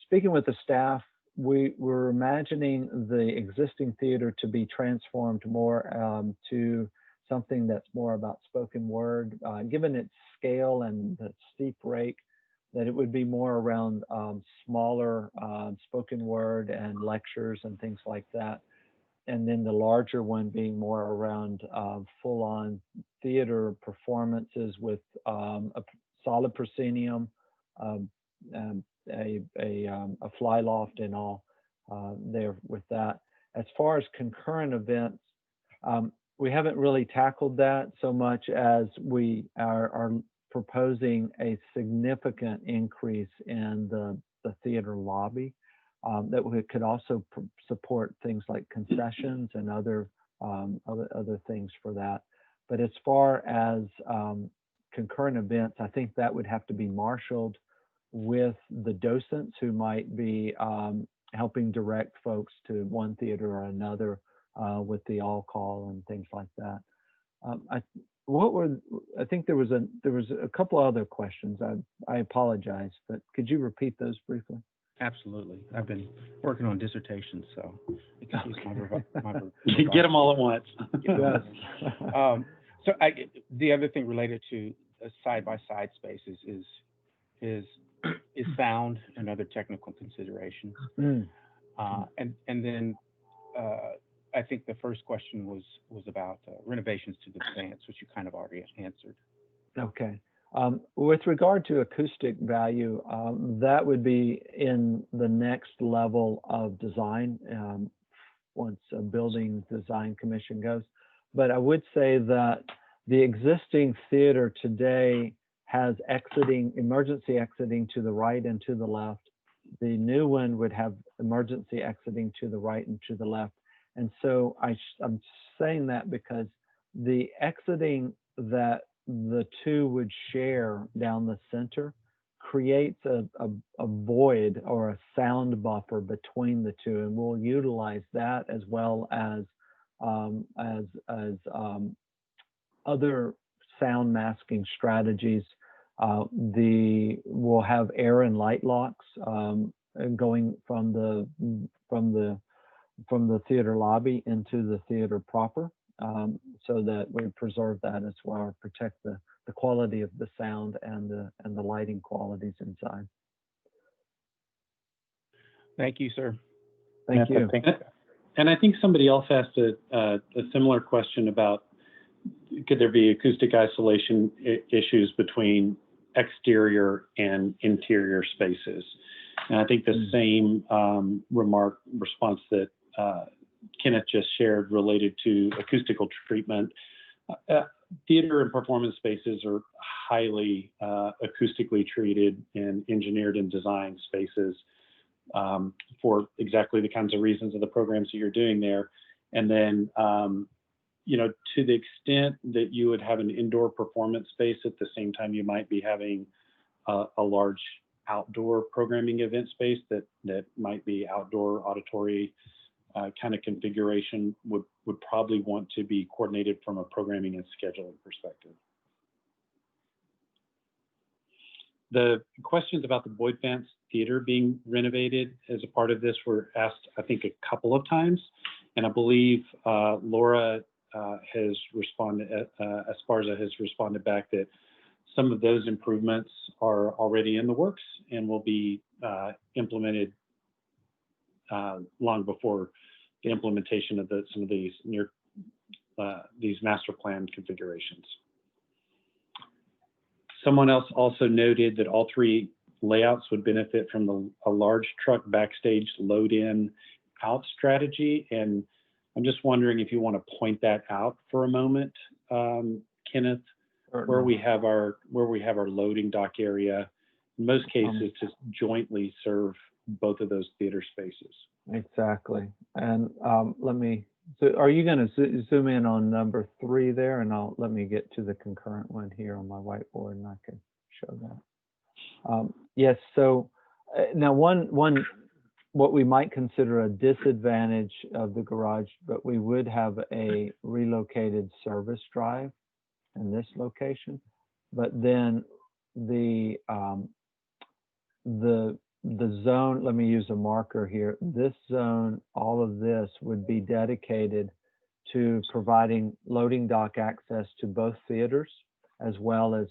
speaking with the staff, we were imagining the existing theater to be transformed more to something that's more about spoken word, given its scale and the steep rake, that it would be more around smaller spoken word and lectures and things like that. And then the larger one being more around full-on theater performances with a solid proscenium, a fly loft and all there with that. As far as concurrent events, we haven't really tackled that so much as we are proposing a significant increase in the theater lobby that we could also support things like concessions and other things for that. But as far as concurrent events, I think that would have to be marshaled with the docents who might be helping direct folks to one theater or another with the all call and things like that. I think there was a couple other questions. I apologize, but could you repeat those briefly? Absolutely. I've been working on dissertations, so excuse my Get them all at once. Yes. So the other thing related to side-by-side spaces is sound and other technical considerations. And then I think the first question was about renovations to the Vance, which you kind of already answered. Okay. With regard to acoustic value, that would be in the next level of design once a building design commission goes. But I would say that the existing theater today has emergency exiting to the right and to the left. The new one would have emergency exiting to the right and to the left. And so I'm saying that because the exiting that the two would share down the center creates a void or a sound buffer between the two, and we'll utilize that as well as other sound masking strategies. We'll have air and light locks going from the theater lobby into the theater proper, so that we preserve that as well, protect the quality of the sound and the lighting qualities inside. Thank you, sir. Thank you. And I think somebody else asked a similar question about, could there be acoustic isolation issues between exterior and interior spaces? And I think the same response that Kenneth just shared related to acoustical treatment. Theater and performance spaces are highly acoustically treated and engineered and designed spaces for exactly the kinds of reasons of the programs that you're doing there. And then, you know, to the extent that you would have an indoor performance space at the same time, you might be having a large outdoor programming event space that might be outdoor auditory kind of configuration would probably want to be coordinated from a programming and scheduling perspective. The questions about the Boyd Vance Theater being renovated as a part of this were asked, I think, a couple of times. And I believe Laura has responded, Esparza has responded back that some of those improvements are already in the works and will be implemented long before the implementation of some of these these master plan configurations. Someone else also noted that all three layouts would benefit from a large truck backstage load-in out strategy. And I'm just wondering if you want to point that out for a moment, Kenneth, where we have our loading dock area, in most cases, to jointly serve both of those theater spaces. Exactly. And so are you going to zoom in on number 3 there? And let me get to the concurrent one here on my whiteboard and I can show that. Yes, so now what we might consider a disadvantage of the garage, but we would have a relocated service drive in this location. But then the zone, let me use a marker here. This zone, all of this would be dedicated to providing loading dock access to both theaters, as well as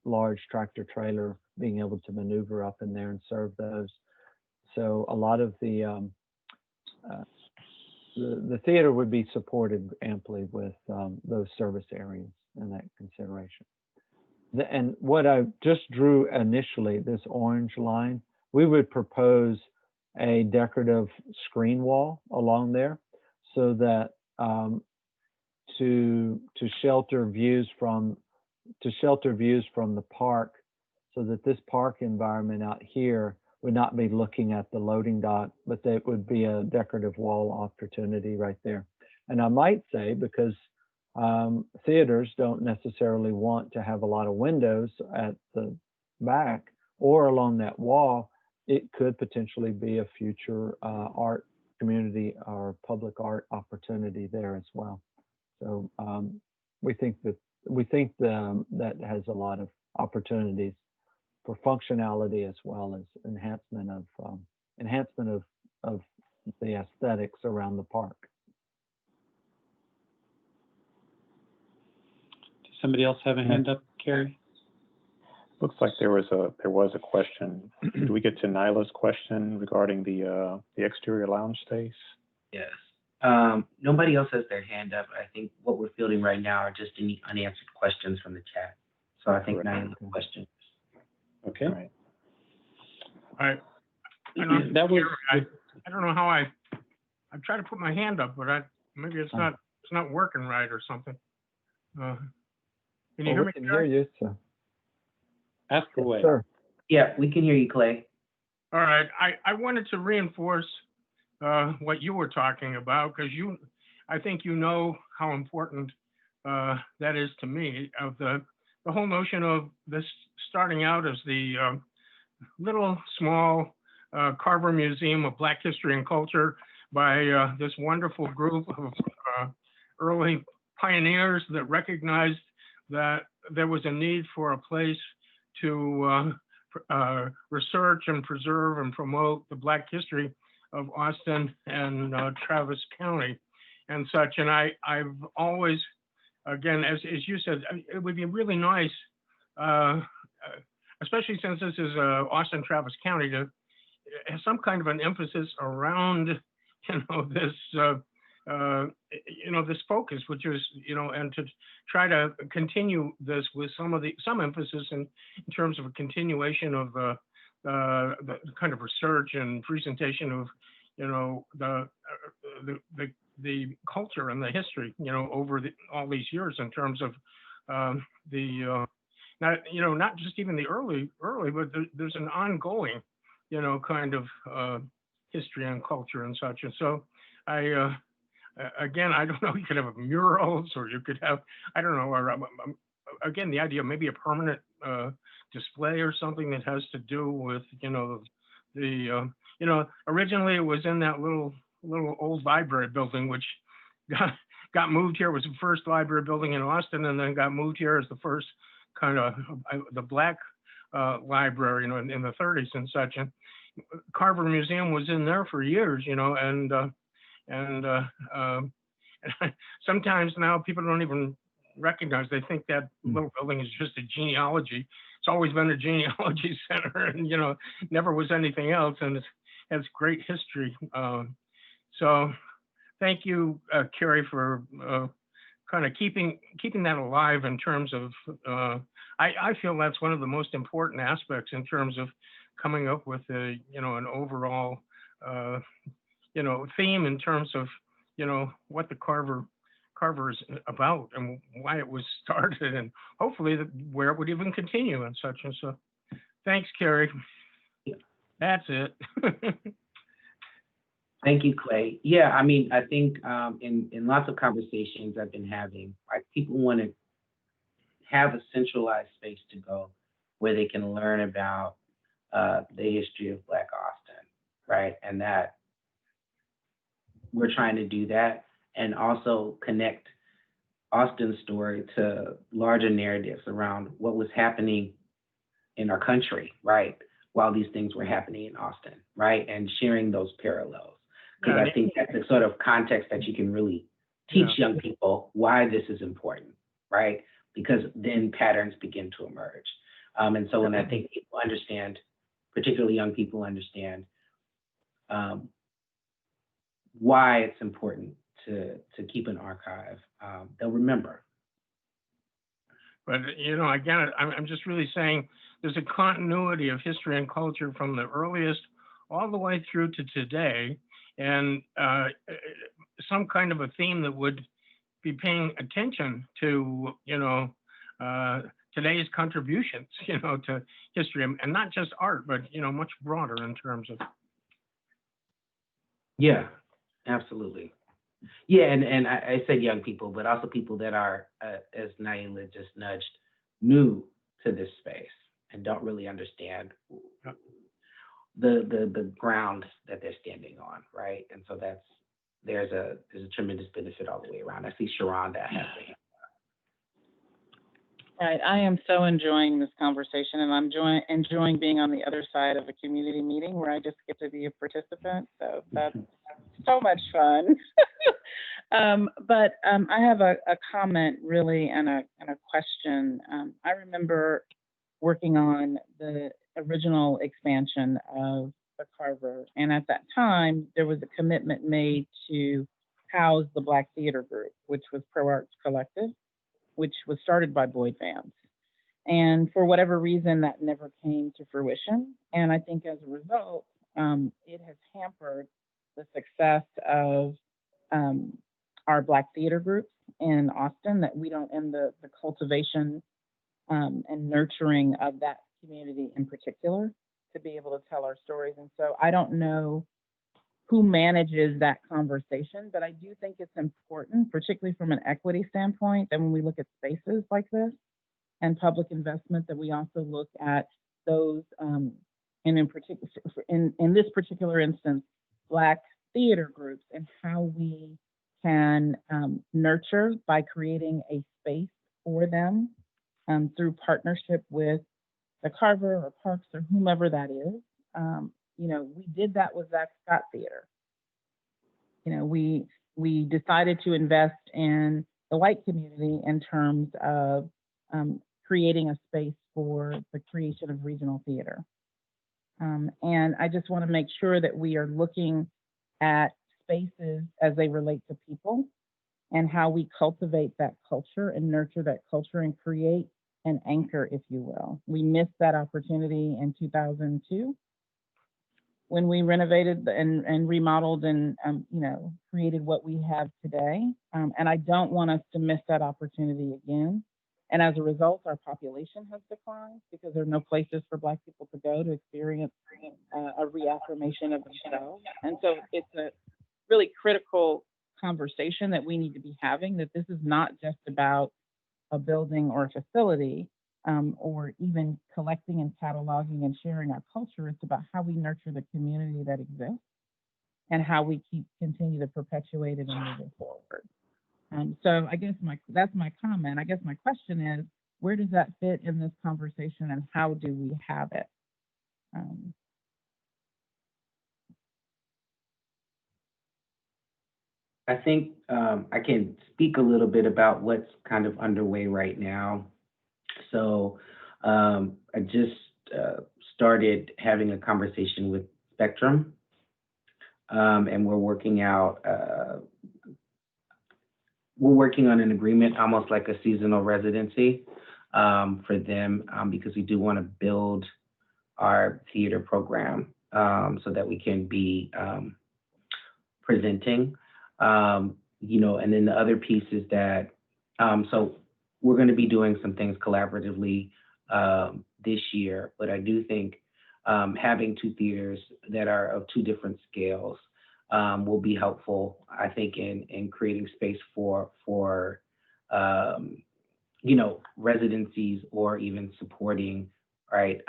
large tractor trailer being able to maneuver up in there and serve those. So a lot of the theater would be supported amply with those service areas in that consideration. And what I just drew initially, this orange line, we would propose a decorative screen wall along there so that to shelter views from the park, so that this park environment out here would not be looking at the loading dock, but there would be a decorative wall opportunity right there. And I might say, because theaters don't necessarily want to have a lot of windows at the back or along that wall, it could potentially be a future art community or public art opportunity there as well. So we think that has a lot of opportunities for functionality as well as enhancement of the aesthetics around the park. Does somebody else have a hand up, Carrie? Looks like there was a question. Did we get to Nyla's question regarding the exterior lounge space? Yes. Nobody else has their hand up. I think what we're fielding right now are just any unanswered questions from the chat. So I think Nyla's question. Okay. I don't know how I tried to put my hand up, but maybe it's not working right or something. Can you hear me? We can hear you, so. Ask away. Sure. Yeah, we can hear you, Clay. All right, I wanted to reinforce what you were talking about, because I think you know how important that is to me, of the whole notion of this starting out as the little small Carver Museum of Black History and Culture by this wonderful group of early pioneers that recognized that there was a need for a place to research and preserve and promote the Black history of Austin and Travis County and such. And I've always, again, as you said, it would be really nice, especially since this is Austin, Travis County, to have some kind of an emphasis around, this focus, which is, and to try to continue this with some emphasis in terms of a continuation of the kind of research and presentation of, the culture and the history, over all these years, in terms of not just even the early, but there's an ongoing, kind of history and culture and such. And so again, I don't know, you could have murals, or you could have, I don't know, or again, the idea of maybe a permanent display or something that has to do with, originally it was in that little old library building, which got moved here. It was the first library building in Austin, and then got moved here as the first kind of the Black library, in the 30s and such. And Carver Museum was in there for years, and sometimes now people don't even recognize. They think that little building is just a genealogy. It's always been a genealogy center, and never was anything else. And it has great history. So thank you, Carrie, for kind of keeping that alive in terms of. I feel that's one of the most important aspects in terms of coming up with an overall theme in terms of what the Carver is about and why it was started, and hopefully where it would even continue and such. And so thanks, Carrie. That's it. Thank you, Clay. Yeah, I mean, I think in lots of conversations I've been having, people want to have a centralized space to go where they can learn about the history of Black Austin, right? And that we're trying to do that, and also connect Austin's story to larger narratives around what was happening in our country, right? While these things were happening in Austin, right? And sharing those parallels. Because I think that's the sort of context that you can really teach young people why this is important, right? Because then patterns begin to emerge. And so when I think people understand, particularly young people understand why it's important to keep an archive, they'll remember. But, again, I'm just really saying there's a continuity of history and culture from the earliest all the way through to today, and some kind of a theme that would be paying attention to, today's contributions, to history, and not just art, but, much broader in terms of. Yeah, absolutely. Yeah, and I said young people, but also people that are, as Naila just nudged, new to this space and don't really understand the ground that they're standing on, right? And so there's a tremendous benefit all the way around. I see Sharonda has a hand. Right, I am so enjoying this conversation, and I'm enjoying being on the other side of a community meeting where I just get to be a participant. So that's so much fun. But I have a comment really and a question. I remember working on the original expansion of the Carver, and at that time there was a commitment made to house the Black Theater Group, which was Pro Arts Collective, which was started by Boyd Vance. And for whatever reason, that never came to fruition. And I think as a result, it has hampered the success of our Black theater groups in Austin, that we don't, and the cultivation and nurturing of that community in particular to be able to tell our stories. And so I don't know who manages that conversation, but I do think it's important, particularly from an equity standpoint, that when we look at spaces like this and public investment, that we also look at those, and in particular, in this particular instance, Black theater groups, and how we can nurture by creating a space for them through partnership with the Carver or Parks or whomever that is. You know, we did that with Zach Scott Theater. You know, we decided to invest in the white community in terms of creating a space for the creation of regional theater. And I just want to make sure that we are looking at spaces as they relate to people and how we cultivate that culture and nurture that culture and create an anchor, if you will. We missed that opportunity in 2002 when we renovated and remodeled and you know, created what we have today. And I don't want us to miss that opportunity again. And as a result, our population has declined because there are no places for Black people to go to experience a reaffirmation of the show. And so it's a really critical conversation that we need to be having, that this is not just about a building or a facility, or even collecting and cataloging and sharing our culture. It's about how we nurture the community that exists and how we continue to perpetuate it and move it forward. So I guess that's my comment. I guess my question is, where does that fit in this conversation and how do we have it? I think I can speak a little bit about what's kind of underway right now. So I just started having a conversation with Spectrum, and we're working on an agreement, almost like a seasonal residency for them, because we do want to build our theater program so that we can be presenting. You know, and then the other piece is that, so we're going to be doing some things collaboratively this year, but I do think having two theaters that are of two different scales will be helpful, I think, in creating space for you know, residencies or even supporting, right,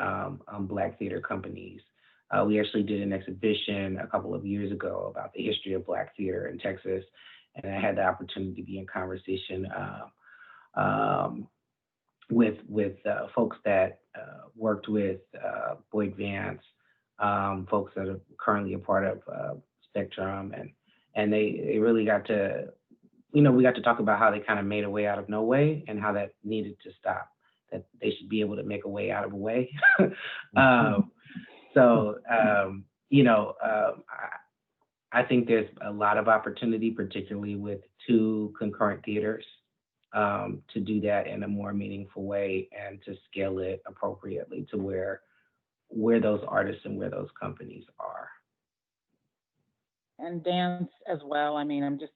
Black theater companies. We actually did an exhibition a couple of years ago about the history of Black theater in Texas, and I had the opportunity to be in conversation with folks that worked with Boyd Vance, folks that are currently a part of Spectrum, and they really got to, you know, we got to talk about how they kind of made a way out of no way and how that needed to stop, that they should be able to make a way out of a way. So, you know, I think there's a lot of opportunity, particularly with two concurrent theaters, to do that in a more meaningful way and to scale it appropriately to where those artists and where those companies are. And dance as well. I mean, I'm just,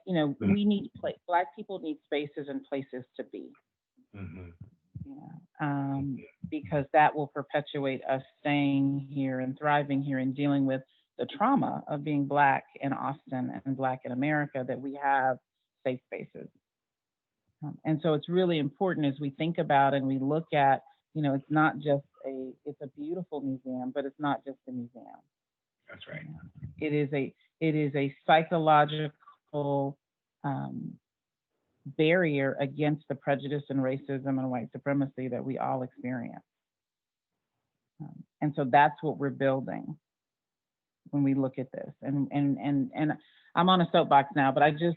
you know, we need Black people need spaces and places to be. Yeah. Because that will perpetuate us staying here and thriving here and dealing with the trauma of being Black in Austin and Black in America, that we have safe spaces. And so it's really important as we think about and we look at, you know, it's not just it's a beautiful museum, but it's not just a museum. That's right. It is a psychological barrier against the prejudice and racism and white supremacy that we all experience. And so that's what we're building when we look at this. And I'm on a soapbox now, but I just,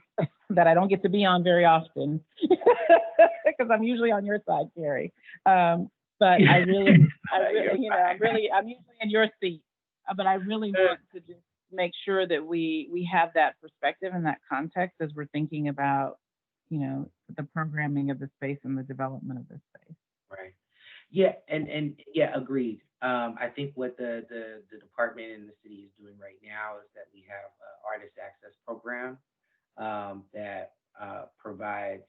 that I don't get to be on very often because I'm usually on your side, Carrie. But I really, you know, I'm usually in your seat, but I really want to just make sure that we have that perspective and that context as we're thinking about, you know, the programming of the space and the development of the space. Right. Yeah, and yeah, agreed. I think what the department and the city is doing right now is that we have an artist access program that provides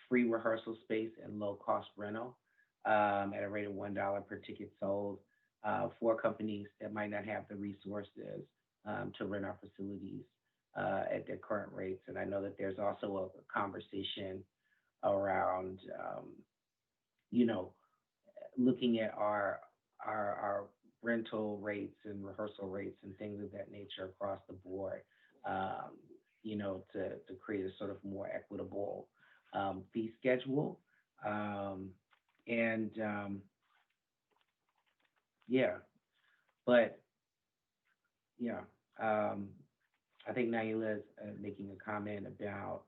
free rehearsal space and low cost rental at a rate of $1 per ticket sold for companies that might not have the resources to rent our facilities at their current rates. And I know that there's also a conversation around, you know, looking at our rental rates and rehearsal rates and things of that nature across the board, you know, to create a sort of more equitable fee schedule. Yeah, but yeah, I think Naila is making a comment about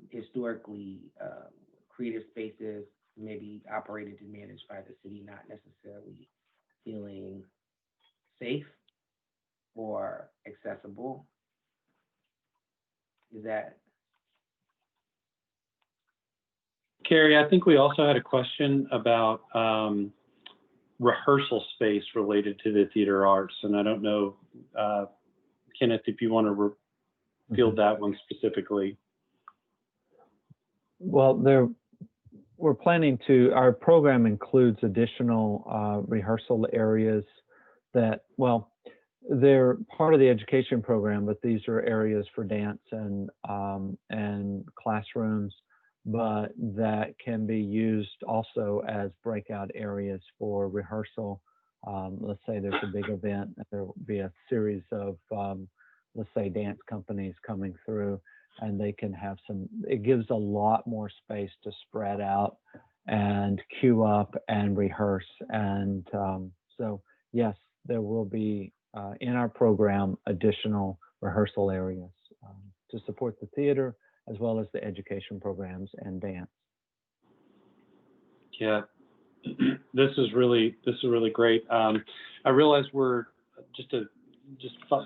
historically creative spaces maybe operated and managed by the city, not necessarily feeling safe or accessible. Is that? Carrie, I think we also had a question about rehearsal space related to the theater arts. And I don't know, Kenneth, if you want to field that one specifically. Well, we're planning to, our program includes additional rehearsal areas that, well, they're part of the education program, but these are areas for dance and classrooms, but that can be used also as breakout areas for rehearsal. Let's say there's a big event, and there will be a series of, let's say, dance companies coming through, and they can have some, it gives a lot more space to spread out and queue up and rehearse. And so, yes, there will be in our program additional rehearsal areas to support the theater as well as the education programs and dance. Yeah, this is really great. I realize we're just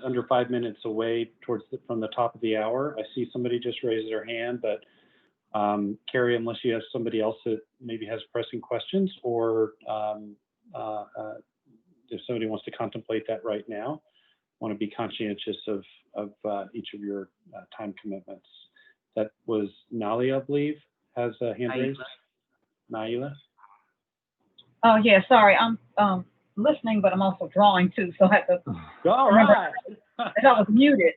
under 5 minutes away from the top of the hour. I see somebody just raised their hand, but Carrie, unless you have somebody else that maybe has pressing questions, or if somebody wants to contemplate that right now, want to be conscientious of each of your time commitments. That was Nalia, I believe, has a hand raised. Naila? Oh, yeah, sorry. I'm listening, but I'm also drawing too, so I have to remember that I was muted.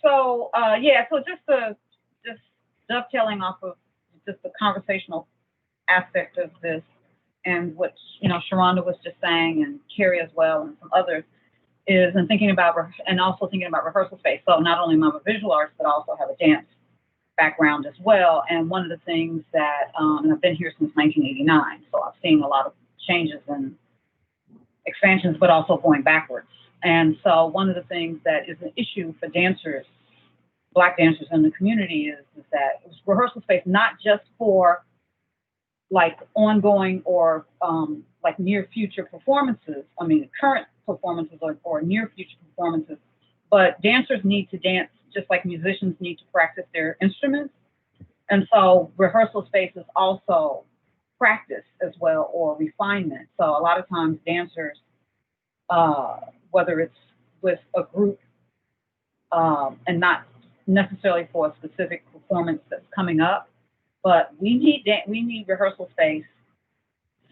So just dovetailing off of just the conversational aspect of this and what, you know, Sharonda was just saying, and Carrie as well, and some others, is and thinking about, and also thinking about rehearsal space. So not only am I a visual artist, but I also have a dance background as well. And one of the things that, and I've been here since 1989, so I've seen a lot of changes and expansions, but also going backwards. And so one of the things that is an issue for dancers, Black dancers in the community, is that rehearsal space, not just for like ongoing or like near future performances, I mean current performances or near future performances, but dancers need to dance just like musicians need to practice their instruments. And so rehearsal space is also practice as well, or refinement. So a lot of times dancers, whether it's with a group and not necessarily for a specific performance that's coming up, but we need rehearsal space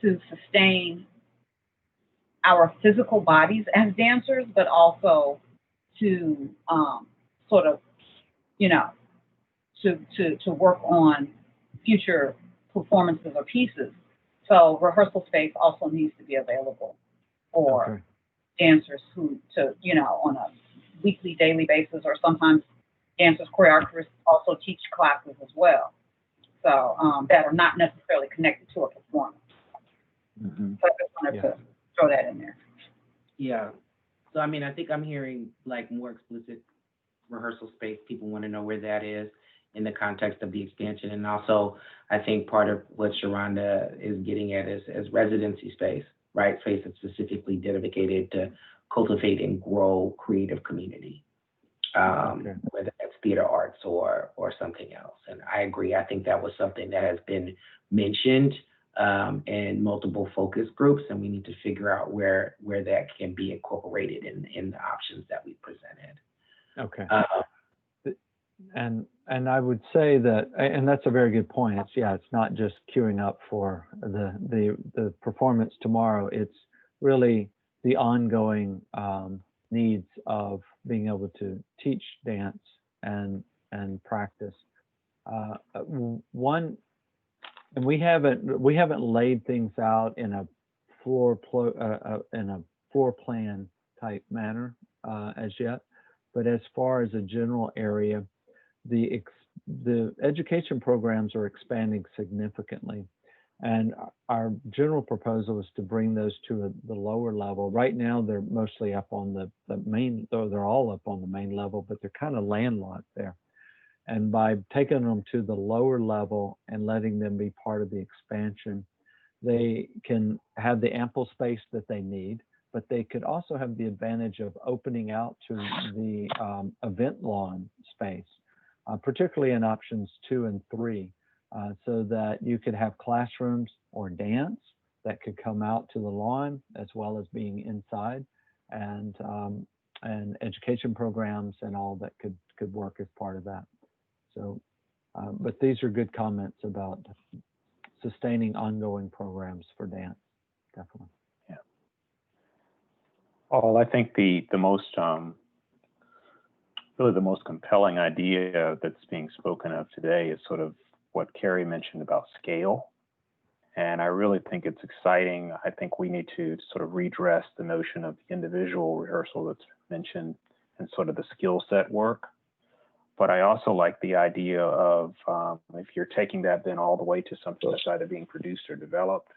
to sustain our physical bodies as dancers, but also to sort of, you know, to work on future performances or pieces. So rehearsal space also needs to be available for dancers who, you know, on a weekly, daily basis, or sometimes dancers, choreographers also teach classes as well. So that are not necessarily connected to a performance. Mm-hmm. So I just wanted to throw that in there. Yeah. So, I mean, I think I'm hearing like more explicit rehearsal space. People want to know where that is in the context of the expansion. And also, I think part of what Sharonda is getting at is residency space, right? Space that's specifically dedicated to cultivate and grow creative community, whether that's theater arts or something else. And I agree. I think that was something that has been mentioned in multiple focus groups, and we need to figure out where that can be incorporated in the options that we presented. Okay. And I would say that, and that's a very good point. It's not just queuing up for the performance tomorrow. It's really the ongoing needs of being able to teach dance and practice. And we haven't laid things out in a floor plan type manner as yet, but as far as a general area, the education programs are expanding significantly, and our general proposal is to bring those to the lower level. Right now, they're mostly up on the main, though they're all up on the main level, but they're kind of landlocked there. And by taking them to the lower level and letting them be part of the expansion, they can have the ample space that they need, but they could also have the advantage of opening out to the event lawn space, particularly in options 2 and 3, so that you could have classrooms or dance that could come out to the lawn as well as being inside, and education programs and all that could work as part of that. So, but these are good comments about sustaining ongoing programs for dance, definitely. Yeah. Well, I think the most really the most compelling idea that's being spoken of today is sort of what Carrie mentioned about scale. And I really think it's exciting. I think we need to sort of redress the notion of the individual rehearsal that's mentioned and sort of the skill set work. But I also like the idea of if you're taking that then all the way to something that's either being produced or developed,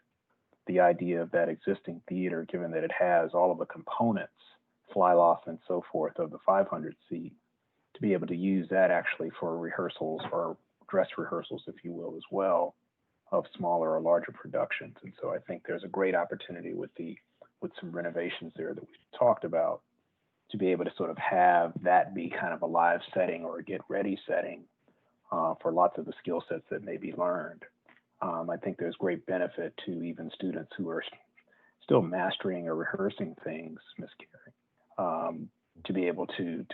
the idea of that existing theater, given that it has all of the components, fly-loft and so forth, of the 500 seat, to be able to use that actually for rehearsals or dress rehearsals, if you will, as well, of smaller or larger productions. And so I think there's a great opportunity with some renovations there that we've talked about, to be able to sort of have that be kind of a live setting or a get ready setting for lots of the skill sets that may be learned. I think there's great benefit to even students who are still mastering or rehearsing things, Ms. Carey, to be able to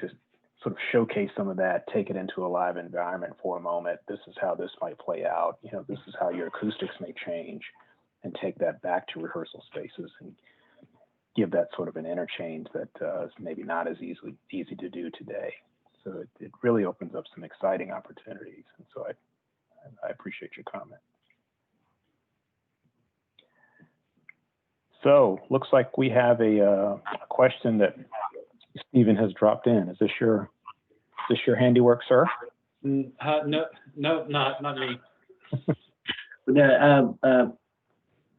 sort of showcase some of that, take it into a live environment for a moment. This is how this might play out. You know, this is how your acoustics may change, and take that back to rehearsal spaces and give that sort of an interchange that is maybe not as easy to do today. So it really opens up some exciting opportunities. And so I appreciate your comment. So looks like we have a question that Stephen has dropped in. Is this your handiwork, sir? No, not me.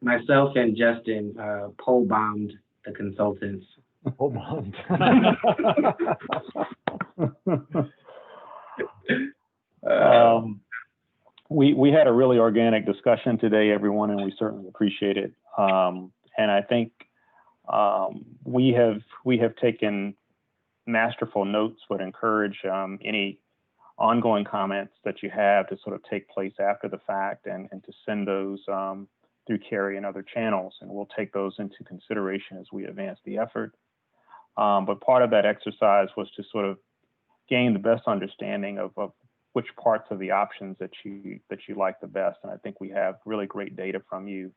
Myself and Justin pole bombed the consultants. Pole bombed. We had a really organic discussion today, everyone, and we certainly appreciate it. And I think we have taken masterful notes, would encourage any ongoing comments that you have to sort of take place after the fact, and to send those through Carrie and other channels, and we'll take those into consideration as we advance the effort. But part of that exercise was to sort of gain the best understanding of which parts of the options that you like the best, and I think we have really great data from you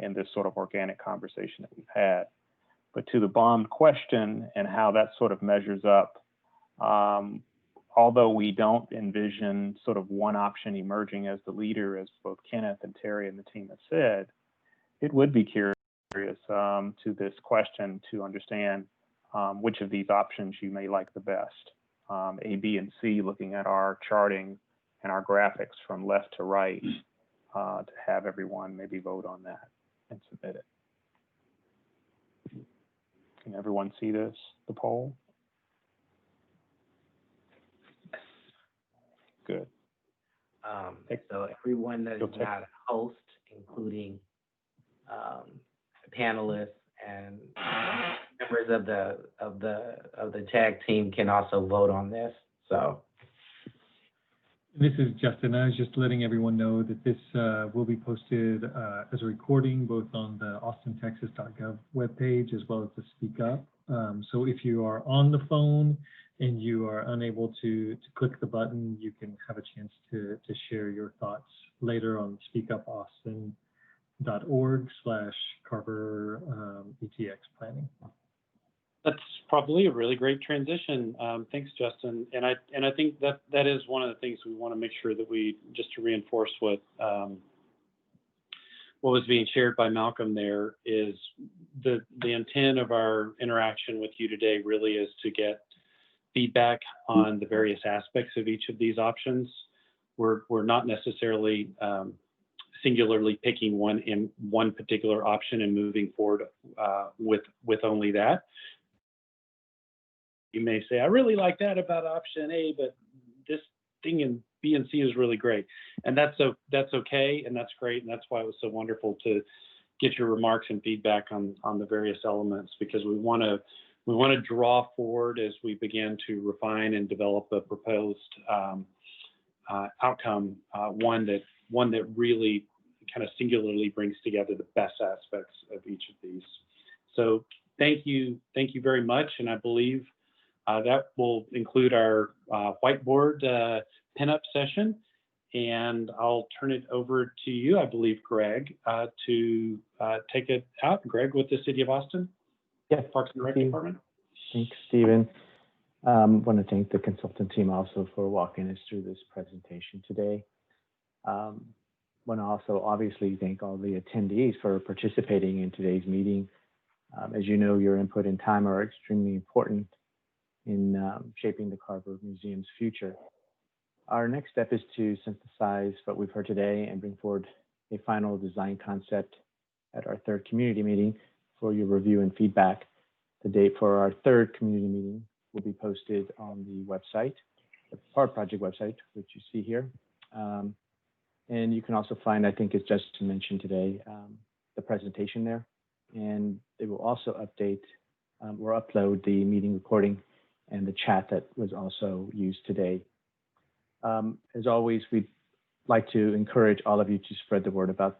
in this sort of organic conversation that we've had. But to the bombed question and how that sort of measures up, although we don't envision sort of one option emerging as the leader, as both Kenneth and Terry and the team have said, it would be curious to this question to understand which of these options you may like the best. A, B, and C, looking at our charting and our graphics from left to right, to have everyone maybe vote on that and submit it. Can everyone see this, the poll? Good. So everyone that is not a host, including panelists and members of the tag team, can also vote on this. So this is Justin. I was just letting everyone know that this will be posted as a recording, both on the austintexas.gov webpage as well as the Speak Up. So if you are on the phone, and you are unable to click the button, you can have a chance to share your thoughts later on speakupaustin.org/CarverETX planning. That's probably a really great transition. Thanks, Justin. And I think that is one of the things we want to make sure that we, just to reinforce what was being shared by Malcolm there, is the intent of our interaction with you today really is to get feedback on the various aspects of each of these options. We're not necessarily singularly picking one particular option and moving forward with only that. You may say, I really like that about option A, but this thing in B and C is really great. And that's okay, and that's great, and that's why it was so wonderful to get your remarks and feedback on the various elements, because we want to draw forward as we begin to refine and develop a proposed outcome, one that really kind of singularly brings together the best aspects of each of these. So thank you very much, and I believe that will include our whiteboard pinup session, and I'll turn it over to you, I believe, Greg, to take it out. Greg, with the City of Austin? Yeah, Parks and Rec Department. Thanks, Stephen. I want to thank the consultant team also for walking us through this presentation today. Want to also obviously thank all the attendees for participating in today's meeting. As you know, your input and time are extremely important in shaping the Carver Museum's future. Our next step is to synthesize what we've heard today and bring forward a final design concept at our third community meeting for your review and feedback. The date for our third community meeting will be posted on the website, the PAR project website, which you see here. And you can also find, I think it's just to mention today, the presentation there. And they will also update or upload the meeting recording and the chat that was also used today. As always, we'd like to encourage all of you to spread the word about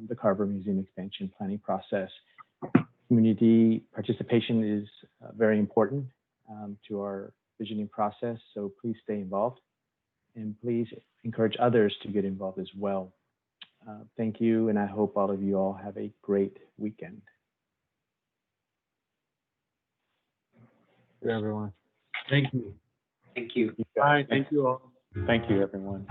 the Carver Museum expansion planning process. Community participation is very important to our visioning process, so please stay involved and please encourage others to get involved as well. Thank you, and I hope all of you all have a great weekend. Everyone. Thank you. Thank you. Bye. Thank you all. Thank you, everyone.